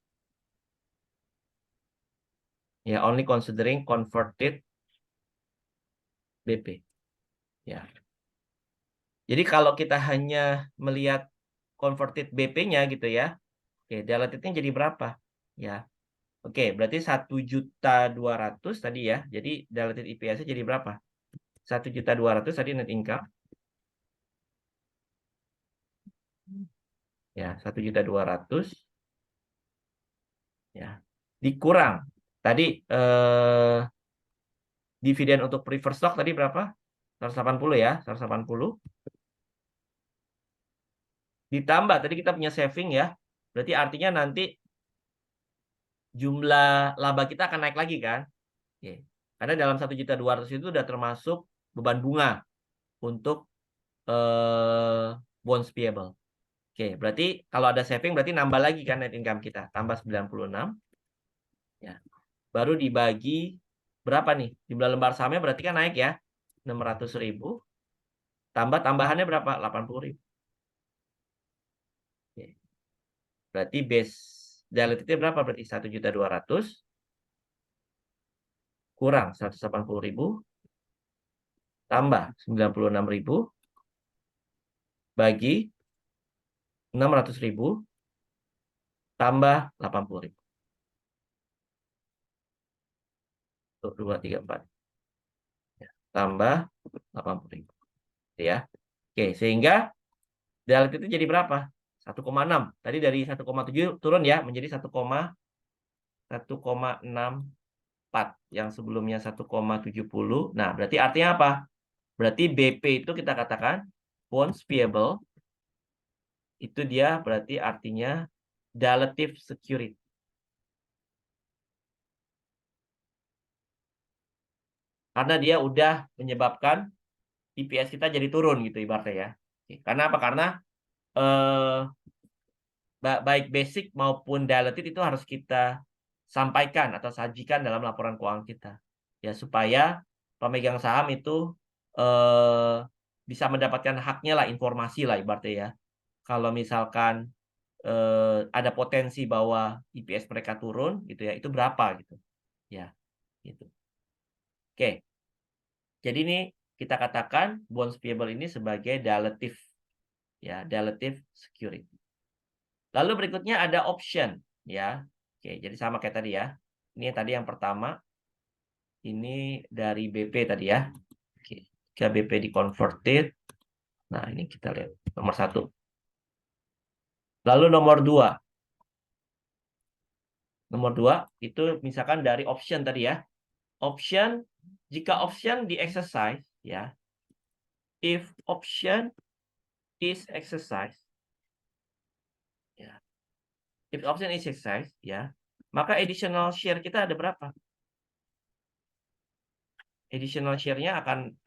converted BP. Ya. Jadi kalau kita hanya melihat converted BP-nya gitu ya. Oke, diluted-nya jadi berapa? Ya. Oke, berarti 1.200.000 tadi ya. Jadi diluted EPS-nya jadi berapa? 1.200.000 tadi net income. Ya, 1.200.000 ya. Dikurang. Tadi dividen untuk preferred stock tadi berapa? 180 ya, 180. Ditambah tadi kita punya saving ya. Berarti artinya nanti jumlah laba kita akan naik lagi kan? Oke. Karena dalam 1.200.000 itu udah termasuk beban bunga untuk bonds payable. Oke, berarti kalau ada saving berarti nambah lagi kan net income kita, tambah 96. Ya. Baru dibagi berapa nih? Jumlah lembar sahamnya berarti kan naik ya. 600.000 tambah tambahannya berapa? 80.000. Oke. Berarti base diluted berapa berarti? 1.200.000 kurang 180.000 tambah 96.000 bagi 600.000 tambah 80.000. 2, 3, 4. Tambah 80.000. Ya. Oke, sehingga diluted itu jadi berapa? 1,6. Tadi dari 1,7 turun ya menjadi 1,64 yang sebelumnya 1,70. Nah, berarti artinya apa? Berarti BP itu kita katakan bonds payable itu dia berarti artinya dilutive security. Karena dia udah menyebabkan EPS kita jadi turun gitu ibaratnya ya. Karena apa? Karena eh, baik basic maupun diluted itu harus kita sampaikan atau sajikan dalam laporan keuangan kita. Ya supaya pemegang saham itu bisa mendapatkan haknya lah, informasi lah ibaratnya ya. Kalau misalkan ada potensi bahwa EPS mereka turun gitu ya, itu berapa gitu. Ya, gitu. Oke. Jadi ini kita katakan bonds payable ini sebagai dilutive ya, dilutive security. Lalu berikutnya ada option ya. Oke, jadi sama kayak tadi ya. Ini tadi yang pertama. Ini dari BP tadi ya. Oke, jika BP di-converted. Nah, ini kita lihat nomor 1. Lalu nomor 2. Nomor 2 itu misalkan dari option tadi ya. Option, jika option di-exercise ya. If option is exercised ya. If option is exercised ya, maka additional share kita ada berapa? Additional share-nya akan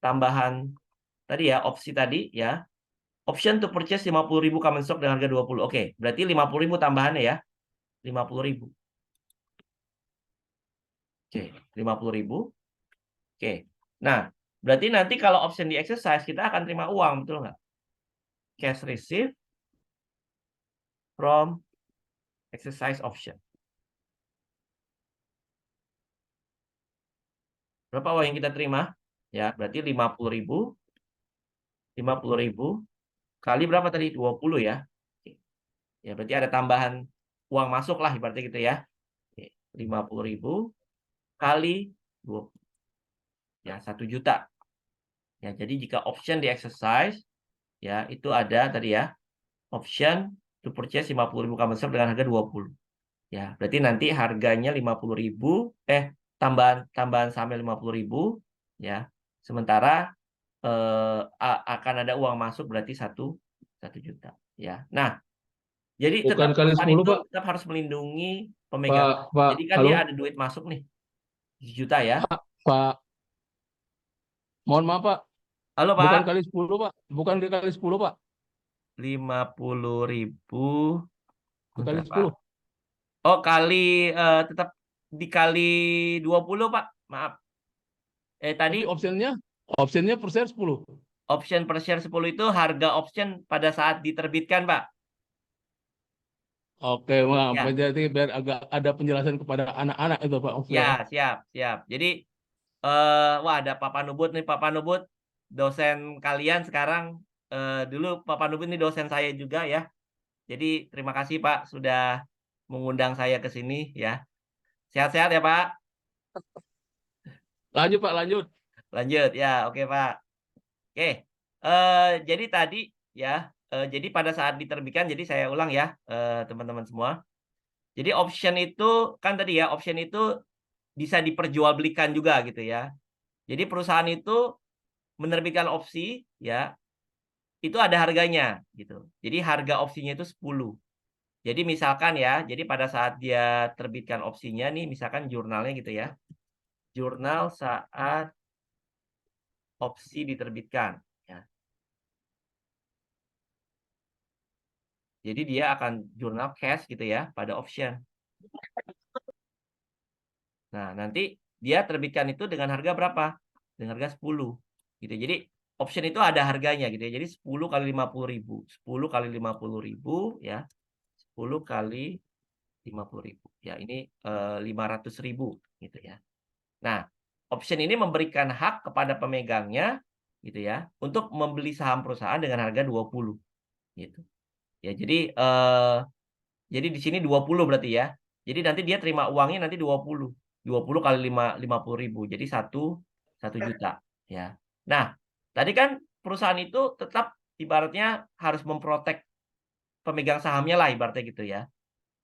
tambahan tadi ya, opsi tadi ya. Option to purchase 50.000 common stock dengan harga 20. Oke, berarti 50.000 tambahannya ya. 50.000. Oke, 50.000. Oke. Nah, berarti nanti kalau option di exercise kita akan terima uang, betul nggak? Cash receive from exercise option. Berapa uang yang kita terima? Ya, berarti 50.000. 50.000 kali berapa tadi? 20 ya. Oke. Ya, berarti ada tambahan uang masuk lah ibaratnya gitu ya. Oke. 50.000 kali 20. Ya, 1 juta. Ya, jadi jika option di exercise ya itu ada tadi ya. Option to purchase 50.000 common stock dengan harga 20. Ya, berarti nanti harganya 50.000 tambahan sahamnya 50.000 ya. Sementara akan ada uang masuk berarti 1 juta ya. Nah, jadi tetap Bukan kali perusahaan 10, itu Pak. tetap harus melindungi pemegang. Pak, Jadi kan halo, dia ada duit masuk nih 1 juta ya. Pak. Mohon maaf, Pak. Halo Bukan Pak, kali 10, Pak. Bukan dikali 10, Pak. 50.000 Dikali bentar Pak. 10. Oh, tetap dikali 20 Pak. Maaf. Tadi Tapi optionnya per share 10. Option per share 10 itu harga option pada saat diterbitkan, Pak. Oke, Bang. Ya, Berarti biar agak ada penjelasan kepada anak-anak itu, Pak. ya, Maksudnya. siap, siap. Jadi, wah ada Pak Panubut nih, Pak Panubut, dosen kalian sekarang. Dulu Pak Panubut ini dosen saya juga ya. Jadi terima kasih Pak sudah mengundang saya ke sini ya. Sehat-sehat ya Pak. Lanjut, Pak, lanjut. Lanjut ya, oke Pak. Oke, jadi tadi ya, jadi pada saat diterbitkan, jadi saya ulang ya, teman-teman semua. Jadi option itu kan tadi ya, option itu bisa diperjualbelikan juga gitu ya. Jadi perusahaan itu menerbitkan opsi ya, itu ada harganya gitu. Jadi harga opsinya itu 10. Jadi misalkan ya, jadi pada saat dia terbitkan opsinya nih, misalkan jurnalnya gitu ya. Jurnal saat opsi diterbitkan ya. Jadi dia akan jurnal cash gitu ya pada option. Nah, nanti dia terbitkan itu dengan harga berapa? Dengan harga 10 gitu. Jadi option itu ada harganya gitu ya. Jadi 10 kali 50.000. 10 kali 50.000 ya. 10 kali 50.000. Ya, ini 500.000 gitu ya. Nah, option ini memberikan hak kepada pemegangnya gitu ya untuk membeli saham perusahaan dengan harga 20 gitu. Ya, jadi di sini 20 berarti ya. Jadi nanti dia terima uangnya nanti 20. 20 kali 50.000. Jadi 1 juta ya. Nah, tadi kan perusahaan itu tetap ibaratnya harus memprotek pemegang sahamnya lah ibaratnya gitu ya.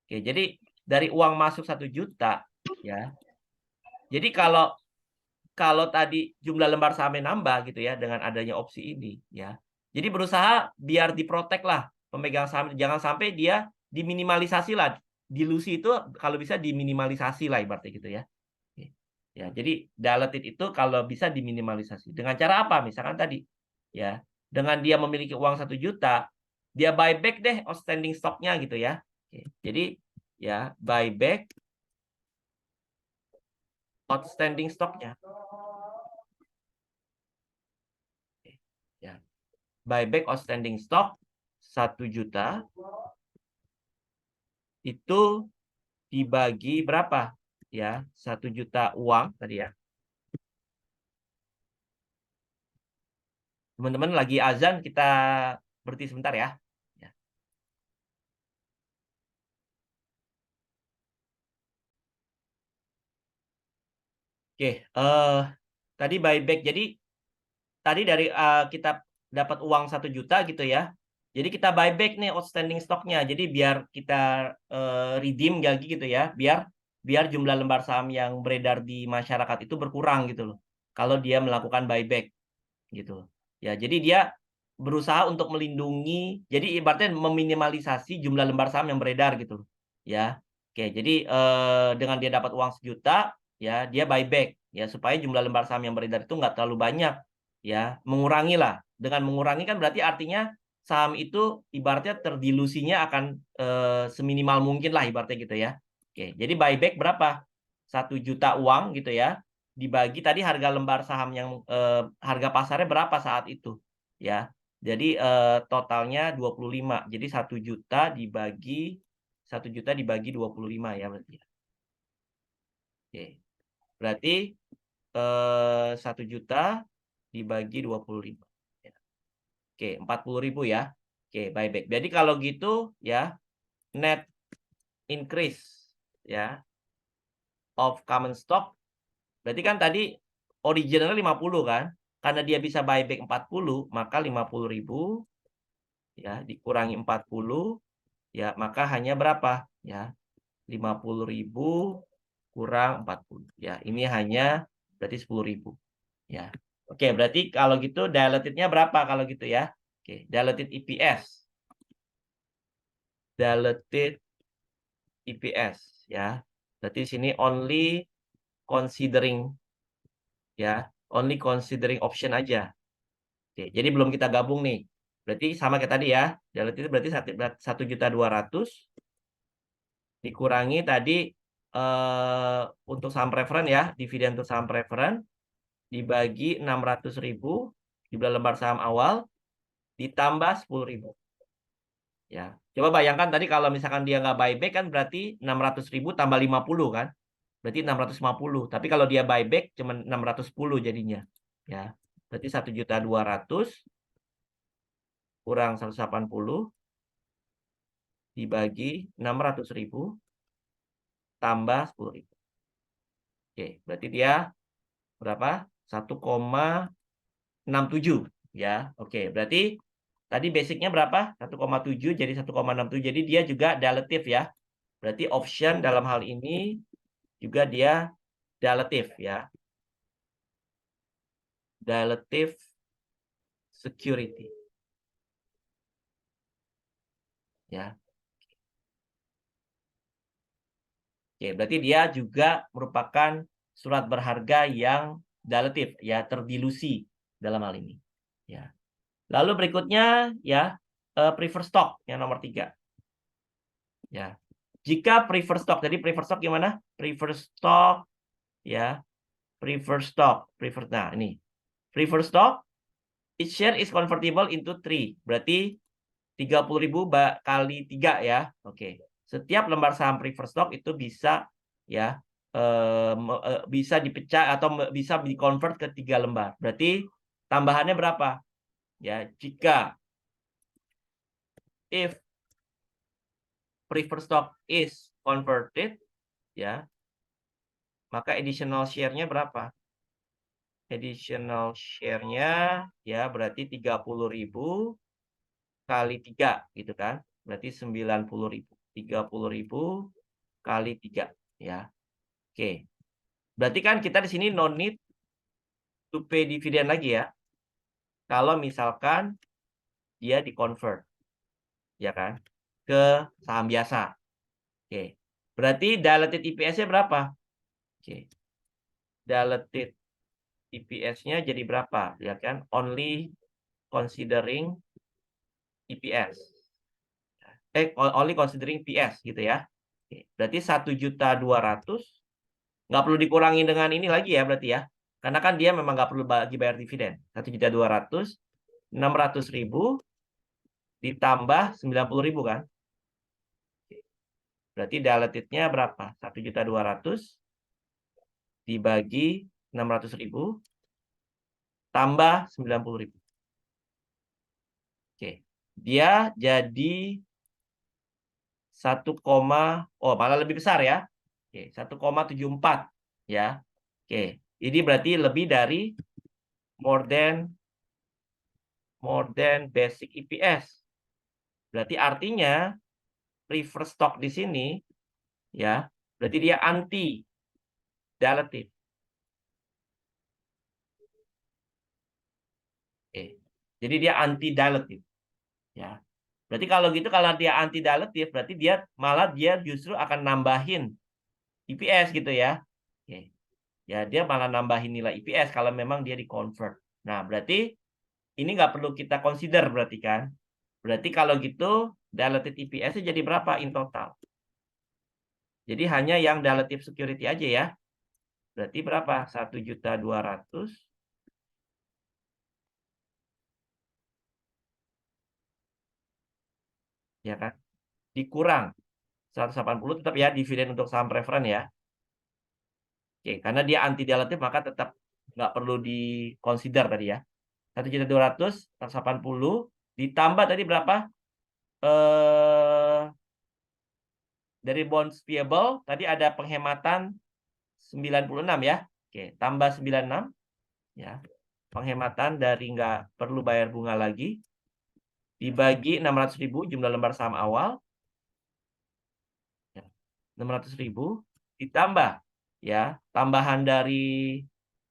Oke, jadi dari uang masuk 1 juta ya. Jadi kalau kalau tadi jumlah lembar sahamnya nambah gitu ya dengan adanya opsi ini ya. Jadi berusaha biar diprotek lah pemegang saham, jangan sampai dia diminimalisasi lah. Dilusi itu kalau bisa diminimalisasi lah ibaratnya gitu ya. Oke. Ya, jadi diluted itu kalau bisa diminimalisasi. Dengan cara apa? Misalkan tadi ya, dengan dia memiliki uang 1 juta, dia buyback deh outstanding stoknya gitu ya. Oke. Jadi ya buyback outstanding stoknya. Ya. Buyback outstanding stock 1 juta itu dibagi berapa? Ya, 1 juta uang tadi ya. Teman-teman lagi azan, kita berhenti sebentar ya. Ya. Oke, tadi buyback. Jadi tadi dari kita dapat uang 1 juta gitu ya. Jadi kita buyback nih outstanding stoknya. Jadi biar kita redeem lagi gitu ya. Biar jumlah lembar saham yang beredar di masyarakat itu berkurang gitu loh. Kalau dia melakukan buyback gitu. Ya, jadi dia berusaha untuk melindungi, jadi ibaratnya meminimalisasi jumlah lembar saham yang beredar gitu. Ya. Oke, jadi dengan dia dapat uang 1 juta, ya dia buyback ya supaya jumlah lembar saham yang beredar itu nggak terlalu banyak ya, mengurangi lah. Dengan mengurangi kan berarti artinya saham itu ibaratnya terdilusinya akan seminimal mungkin lah ibaratnya gitu ya. Oke, jadi buyback berapa? 1 juta uang gitu ya, dibagi tadi harga lembar saham yang harga pasarnya berapa saat itu ya. Jadi totalnya 25. Jadi 1 juta dibagi 25 ya berarti ya. Oke. Berarti 1 juta dibagi 25. Ya. Oke, 40.000 ya. Oke, buyback. Jadi kalau gitu ya, net increase ya of common stock. Berarti kan tadi originalnya 50 kan? Karena dia bisa buyback 40, maka 50.000 ya dikurangi 40 ya maka hanya berapa? Ya, 50.000 kurang 40. Ya, ini hanya berarti 10.000 ya. Oke, berarti kalau gitu diluted-nya berapa kalau gitu ya? Oke, diluted EPS. Diluted EPS ya. Berarti di sini only considering ya, only considering option aja. Oke, jadi belum kita gabung nih. Berarti sama kayak tadi ya. Diluted itu berarti 1.200.000 dikurangi tadi untuk saham preferen ya, dividen untuk saham preferen dibagi 600.000 jumlah lembar saham awal ditambah 10.000. Ya, coba bayangkan tadi kalau misalkan dia nggak buyback kan berarti 600.000 tambah 50 kan? Berarti 650. Tapi kalau dia buyback cuma 610 jadinya. Ya, berarti 1.200.000 kurang 180 dibagi 600.000 tambah 10.000. Oke, berarti dia berapa? 1,67 ya. Oke, berarti tadi basicnya berapa? 1,7 jadi 1,67. Jadi dia juga dilutif ya. Berarti option dalam hal ini juga dia dilutif ya. Dilutif security. Ya. Oke, berarti dia juga merupakan surat berharga yang dilutif ya, terdilusi dalam hal ini. Ya. Lalu berikutnya ya prefer stock yang nomor 3. Ya. Jika prefer stock, jadi prefer stock gimana? Prefer stock ya, prefer stock, prefer. Nah, ini. Prefer stock, each share is convertible into 3. Berarti 30.000 kali 3 ya. Oke. Setiap lembar saham prefer stock itu bisa ya bisa dipecah atau bisa di-convert ke 3 lembar. Berarti tambahannya berapa? Ya, jika if prefer stock is converted ya, maka additional share-nya berapa? Additional share-nya ya berarti 30.000 kali 3 gitu kan. Berarti 90.000. 30.000 kali 3 ya. Oke. Berarti kan kita di sini no need to pay dividen lagi ya. Kalau misalkan dia di-convert ya kan ke saham biasa. Oke. Berarti diluted EPS-nya berapa? Oke. Diluted EPS-nya jadi berapa? Ya kan? Only considering EPS. Only considering PS gitu ya. Oke. Berarti 1.200.000 nggak perlu dikurangi dengan ini lagi ya berarti ya. Karena kan dia memang nggak perlu bayar dividen. 1.200.000, 600.000 ditambah 90.000 kan. Berarti diluted-nya berapa? 1.200.000 dibagi 600.000 tambah 90.000. Oke. Dia jadi 1, oh malah lebih besar ya. Oke, 1,74 ya. Oke. Ini berarti lebih dari more than basic EPS. Berarti artinya prefer stock di sini ya, berarti dia anti dilutive. Oke. Jadi dia anti dilutive ya. Berarti kalau gitu kalau dia anti dilutive berarti dia malah dia justru akan nambahin EPS gitu ya. Oke. Ya dia malah nambahin nilai EPS kalau memang dia di-convert. Nah, berarti ini nggak perlu kita consider berarti kan. Berarti kalau gitu diluted EPS-nya jadi berapa in total? Jadi hanya yang dilutive security aja ya. Berarti berapa? 1.200.000 ya kan? Dikurang 180 tetap ya dividen untuk saham preferen ya. Oke, karena dia anti dilutive maka tetap nggak perlu di consider tadi ya. 1.200.000 180 ditambah tadi berapa? Dari bonds payable tadi ada penghematan 96 ya. Oke, tambah 96 ya. Penghematan dari nggak perlu bayar bunga lagi dibagi 600.000 jumlah lembar saham awal. 600.000 ditambah ya, tambahan dari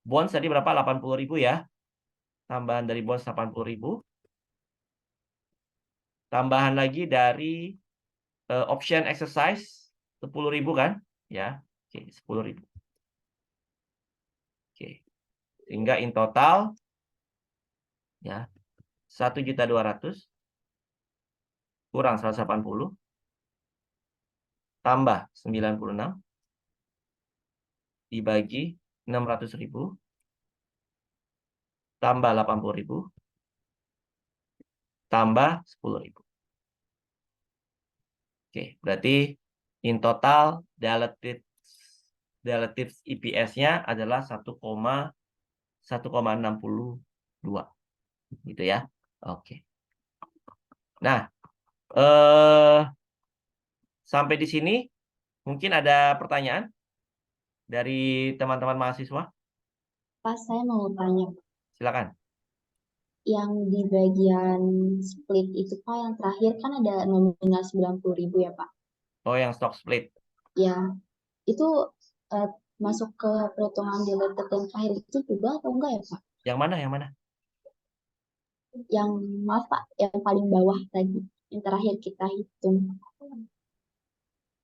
bonds tadi berapa? 80.000 ya. Tambahan dari bonds 80.000. Tambahan lagi dari option exercise 10.000 kan? Ya. Oke, 10.000. Oke. Sehingga in total ya 1.200.000 kurang 180 tambah 96 dibagi 600.000 tambah 80.000 tambah 10.000. Oke, berarti in total relative EPS-nya adalah 1,62 gitu ya. Oke. Nah, eh sampai di sini mungkin ada pertanyaan dari teman-teman mahasiswa? Pas saya mau tanya, Silakan. yang di bagian split itu Pak, yang terakhir kan ada nominal 90.000 ya Pak. Oh, yang stock split. Ya, itu eh, masuk ke perhitungan diluted yang terakhir itu juga atau enggak ya Pak? Yang mana? Yang mana? Yang maaf Pak, yang paling bawah tadi, yang terakhir kita hitung.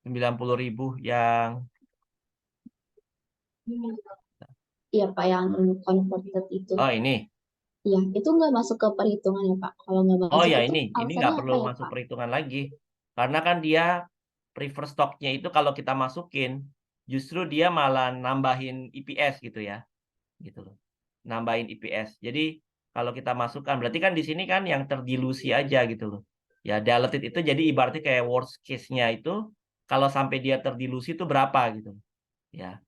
90.000 yang Iya Pak, yang converted itu. oh ini. Iya, itu nggak masuk ke perhitungan ya Pak. Kalau nggak Oh masuk ya itu ini alasannya nggak perlu apa ya masuk Pak? perhitungan lagi. Karena kan dia prefer stocknya itu kalau kita masukin justru dia malah nambahin EPS gitu ya. Gitu loh. Nambahin EPS. Jadi kalau kita masukkan berarti kan di sini kan yang terdilusi aja gitu loh. Ya diluted itu jadi ibaratnya kayak worst case-nya itu kalau sampai dia terdilusi itu berapa gitu. Ya.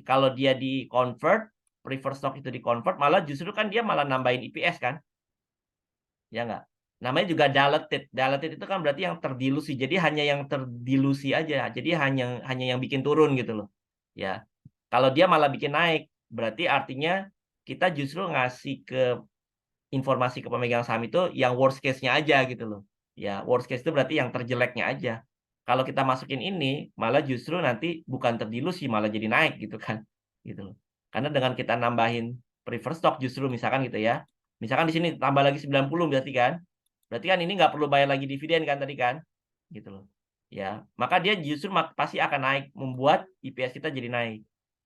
Kalau dia di convert, prefer stock itu di convert malah justru kan dia malah nambahin EPS kan. Ya nggak? Namanya juga diluted. Diluted itu kan berarti yang terdilusi. Jadi hanya yang terdilusi aja. Jadi hanya yang bikin turun gitu loh. Ya. Kalau dia malah bikin naik, berarti artinya kita justru ngasih ke informasi ke pemegang saham itu yang worst case-nya aja gitu loh. Ya, worst case itu berarti yang terjeleknya aja. Kalau kita masukin ini, malah justru nanti bukan terdilusi, malah jadi naik gitu kan. Gitu loh. Karena dengan kita nambahin prefer stock justru misalkan gitu ya. Misalkan di sini tambah lagi 90 berarti kan. Berarti kan ini nggak perlu bayar lagi dividen kan tadi kan. Gitu loh. Ya, maka dia justru pasti akan naik, membuat EPS kita jadi naik.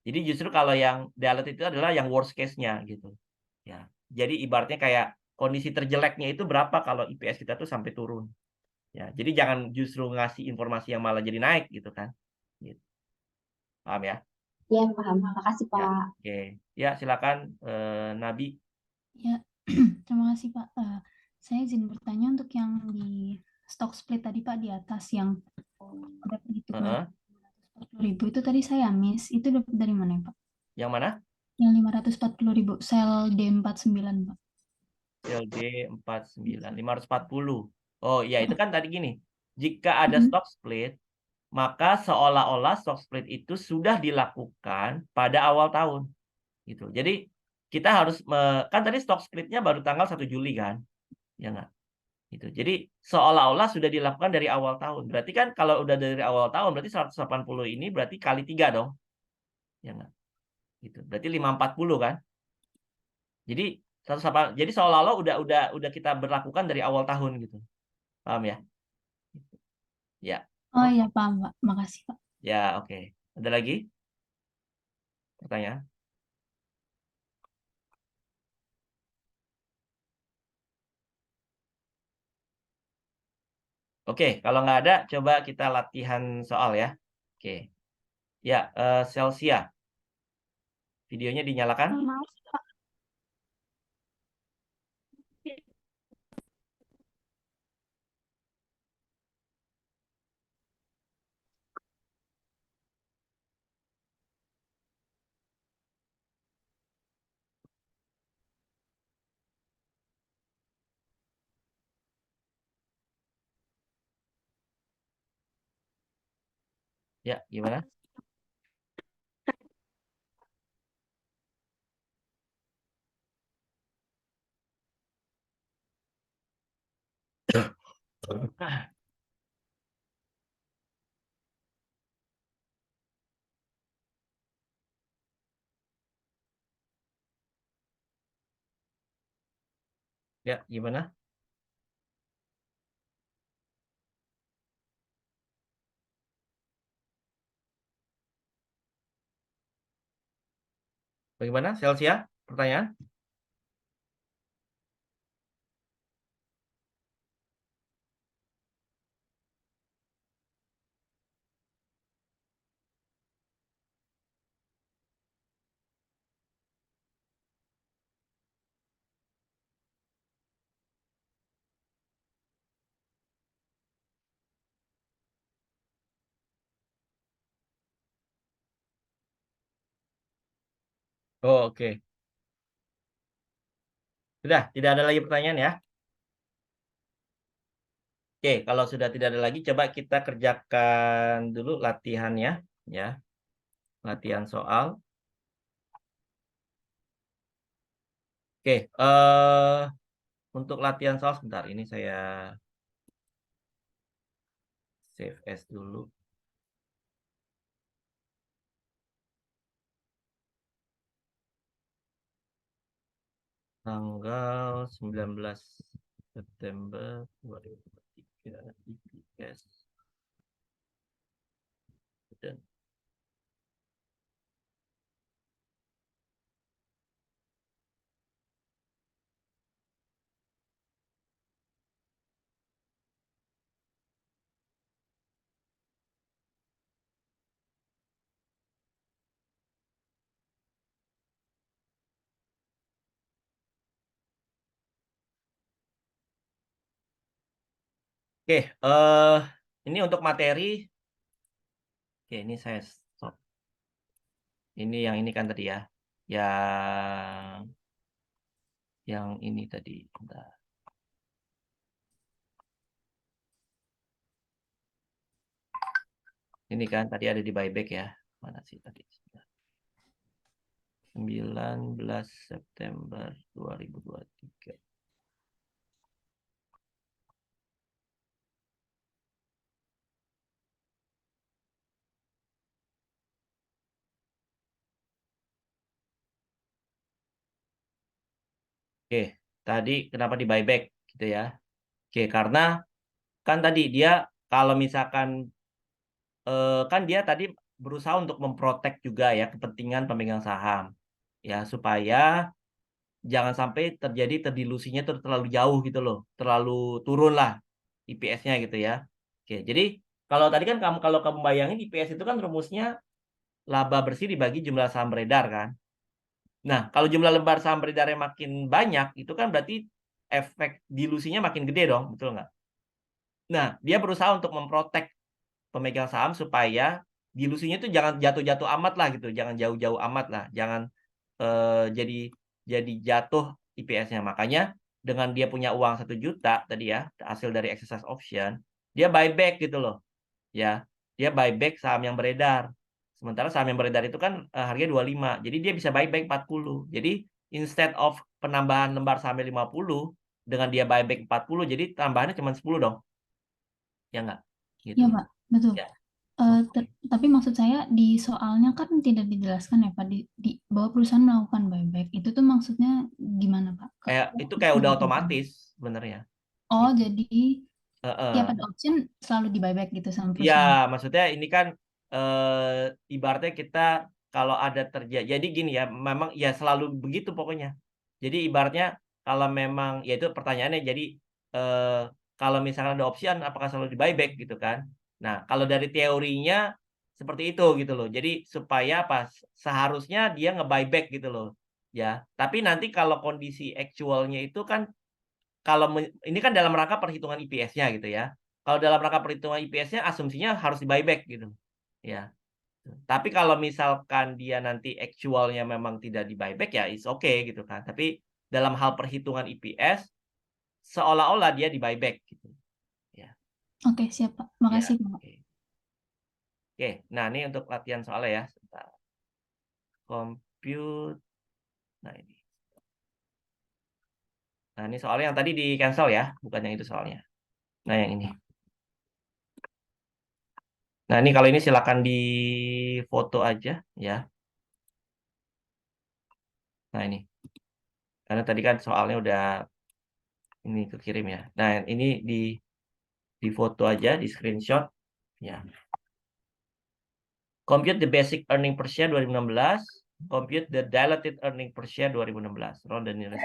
Jadi justru kalau yang diluted itu adalah yang worst case-nya gitu. Ya. Jadi ibaratnya kayak kondisi terjeleknya itu berapa kalau IPS kita tuh sampai turun. Ya, jadi jangan justru ngasih informasi yang malah jadi naik gitu kan. Gitu. Paham ya? Ya paham. Makasih Ya. Pak. Oke. Ya, silakan Nabi. Ya, terima kasih Pak. Saya izin bertanya untuk yang di stock split tadi Pak, di atas yang ada perhitungan Heeh. 40.000 itu tadi saya miss. Itu dapat dari mana ya Pak? Yang mana? Yang 540.000 sel D49 Pak. LD 49 540. Oh, iya itu kan tadi gini. Jika ada Mm-mm. stock split, maka seolah-olah stock split itu sudah dilakukan pada awal tahun gitu. Jadi kita harus kan tadi stock splitnya baru tanggal 1 Juli kan? Ya nggak? Gitu. Jadi seolah-olah sudah dilakukan dari awal tahun. Berarti kan kalau udah dari awal tahun berarti 180 ini berarti kali 3 dong. Ya nggak? Gitu. Berarti 540 kan? Jadi 180 jadi seolah-olah udah kita berlakukan dari awal tahun gitu. Paham ya? Ya. Oh Oke. iya paham Pak. Makasih Pak. Ya, oke. Ada lagi pertanyaan? Oke, kalau nggak ada coba kita latihan soal ya. Oke. Ya, Celsia. Videonya dinyalakan? Maaf. Ya, gimana? Ya, gimana? Bagaimana, Celsia? Pertanyaan? Oh, oke. Sudah, tidak ada lagi pertanyaan ya? Oke, kalau sudah tidak ada lagi, coba kita kerjakan dulu latihannya, ya. Latihan soal. Oke, untuk latihan soal sebentar, ini saya save as dulu. Tanggal 19 September 2023 IPS. Dan oke, ini untuk materi. Oke, ini saya stop. Ini yang ini kan tadi ya. Yang ini tadi. Bentar. Ini kan tadi ada di buyback ya. Mana sih tadi? 19 September 2023. Oke, tadi kenapa di buyback gitu ya? Oke, karena kan tadi dia kalau misalkan kan dia tadi berusaha untuk memprotek juga ya kepentingan pemegang saham ya supaya jangan sampai terjadi terdilusinya terlalu jauh gitu loh, terlalu turun lah IPS-nya gitu ya. Oke, jadi kalau tadi kan kalau kamu bayangin IPS itu kan rumusnya laba bersih dibagi jumlah saham beredar kan. Nah, kalau jumlah lembar saham beredarnya makin banyak, itu kan berarti efek dilusinya makin gede dong, betul nggak? Nah, dia berusaha untuk memprotek pemegang saham supaya dilusinya itu jangan jatuh-jatuh amat lah gitu, jangan jauh-jauh amat lah, jangan jadi jatuh IPS-nya. Makanya dengan dia punya uang 1 juta tadi ya, hasil dari exercise option, dia buyback gitu loh. Ya, dia buyback saham yang beredar. Sementara saham yang beredar itu kan harganya 25. Jadi dia bisa buyback 40. Jadi instead of penambahan lembar sahamnya 50 dengan dia buyback 40, jadi tambahannya cuma 10 dong. Ya enggak? Gitu. Iya, Pak, betul. Ya. Tapi maksud saya di soalnya kan tidak dijelaskan ya Pak bahwa perusahaan melakukan buyback. Itu tuh maksudnya gimana Pak? Itu kayak udah otomatis sebenarnya. Oh, Gitu. jadi tiap Heeh. ada option selalu di buyback gitu sama Ya, perusahaan. maksudnya ini kan ibaratnya kita kalau ada terjadi, jadi gini ya, memang ya selalu begitu pokoknya. Jadi ibaratnya kalau memang, ya itu pertanyaannya, jadi eh, kalau misalkan ada option, apakah selalu di buyback gitu kan? Nah, kalau dari teorinya seperti itu gitu loh. Jadi supaya apa? Seharusnya dia nge-buyback gitu loh. Ya, tapi nanti kalau kondisi actualnya itu kan kalau ini kan dalam rangka perhitungan IPS-nya gitu ya. Kalau dalam rangka perhitungan IPS-nya asumsinya harus di buyback gitu. Ya. Tapi kalau misalkan dia nanti actualnya memang tidak di buyback ya is okay gitu kan. Tapi dalam hal perhitungan IPS seolah-olah dia di buyback gitu. Ya. Oke, siap Pak. Ya. Makasih Pak. Oke. Oke, nah ini untuk latihan soalnya ya. Sebentar. Compute. Nah ini. Nah ini soalnya yang tadi di cancel ya, bukan yang itu soalnya. Nah yang ini. Nah, ini kalau ini silakan di foto aja ya. Nah, ini. Karena tadi kan soalnya udah ini kekirim ya. Nah, ini di foto aja, di screenshot ya. Compute the basic earning per share 2016, compute the diluted earning per share 2016. Round the nearest.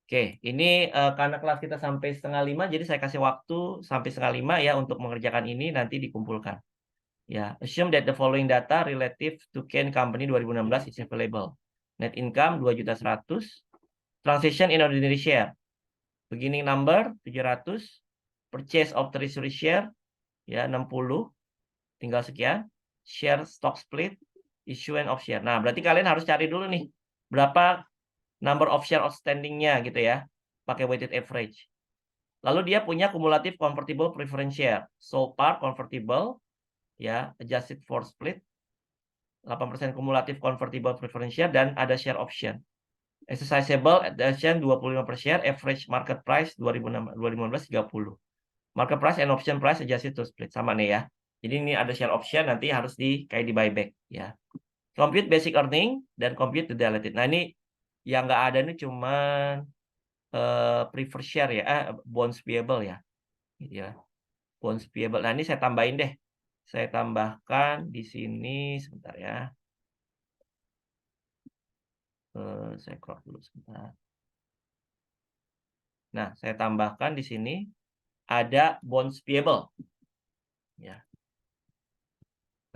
Oke, ini karena kelas kita sampai 4:30, jadi saya kasih waktu sampai 4:30 ya untuk mengerjakan ini, nanti dikumpulkan. Ya, assume that the following data relative to Kane Company 2016 is available. Net income 2.100.000, transaction in ordinary share, beginning number 700, purchase of treasury share ya 60, tinggal sekian, share stock split Issuance of share. Nah, berarti kalian harus cari dulu nih berapa number of share outstanding-nya gitu ya. Pakai weighted average. Lalu dia punya cumulative convertible preference share. So par convertible ya, adjusted for split 8% cumulative convertible preference share dan ada share option. Exercisable option 25 per share, average market price 2015 30. Market price and option price adjusted to split sama nih ya. Jadi ini ada share option nanti harus kayak di buyback ya. Compute basic earning dan compute the diluted. Nah, ini yang nggak ada ini cuman preferred share ya, bonds payable ya. Gitu ya. Bonds payable. Nah, ini saya tambahin deh. Saya tambahkan di sini sebentar ya. Saya crop dulu sebentar. Nah, saya tambahkan di sini ada bonds payable. Ya.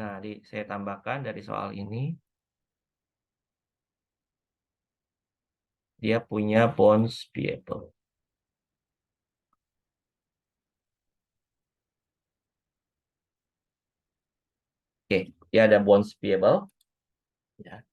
Nah, saya tambahkan dari soal ini. Dia punya bonds payable. Oke, dia ada bonds payable. Ya.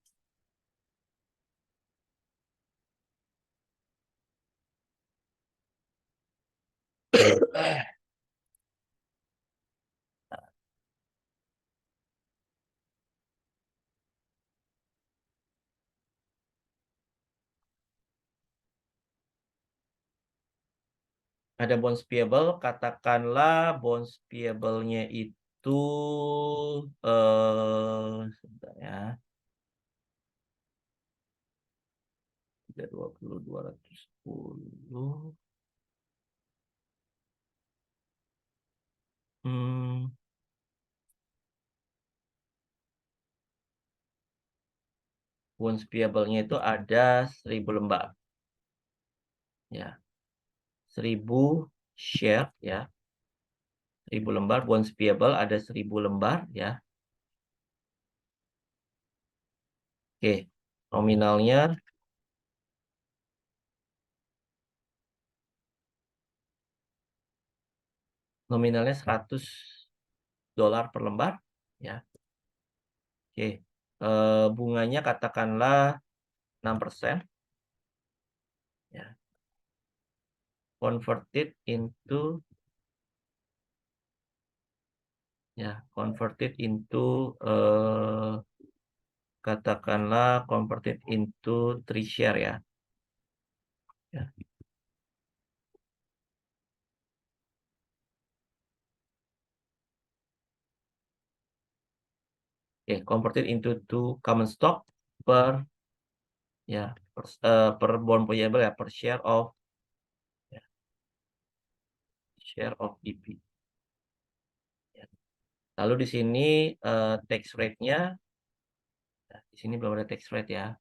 Ada bonds payable, katakanlah bonds payable-nya itu sebentar ya. 320 210. Bonds payable-nya itu ada 1000 lembar. Ya. 1000 share ya. 1000 lembar bonds payable ada 1000 lembar ya. Oke, nominalnya $100 per lembar ya. Oke. Bunganya katakanlah 6%. Ya. Converted into katakanlah converted into 3 share ya. Ya. Oke, converted into 2 common stock per bond payable ya, per share of EP. Ya. Lalu di sini tax rate-nya, di sini belum ada tax rate ya.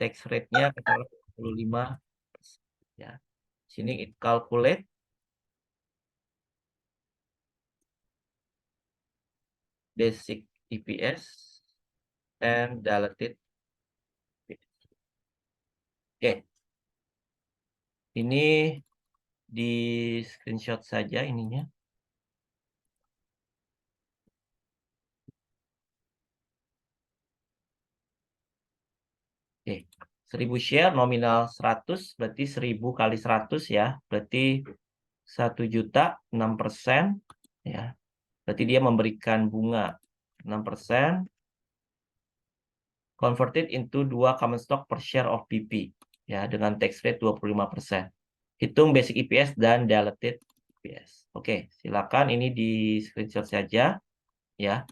Tax rate-nya 45 ya. Sini calculate basic EPS and diluted EPS. Oke. Ini di screenshot saja ininya. Oke, 1000 share nominal 100 berarti 1000 kali 100 ya, berarti 1 juta 6% ya. Berarti dia memberikan bunga 6% converted into 2 common stock per share of BP ya dengan tax rate 25%. Hitung basic EPS dan diluted EPS. Oke, silakan ini di screenshot saja ya.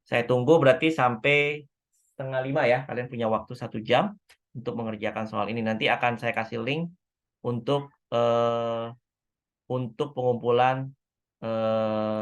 Saya tunggu berarti sampai 4:30 ya. Kalian punya waktu 1 jam untuk mengerjakan soal ini. Nanti akan saya kasih link untuk pengumpulan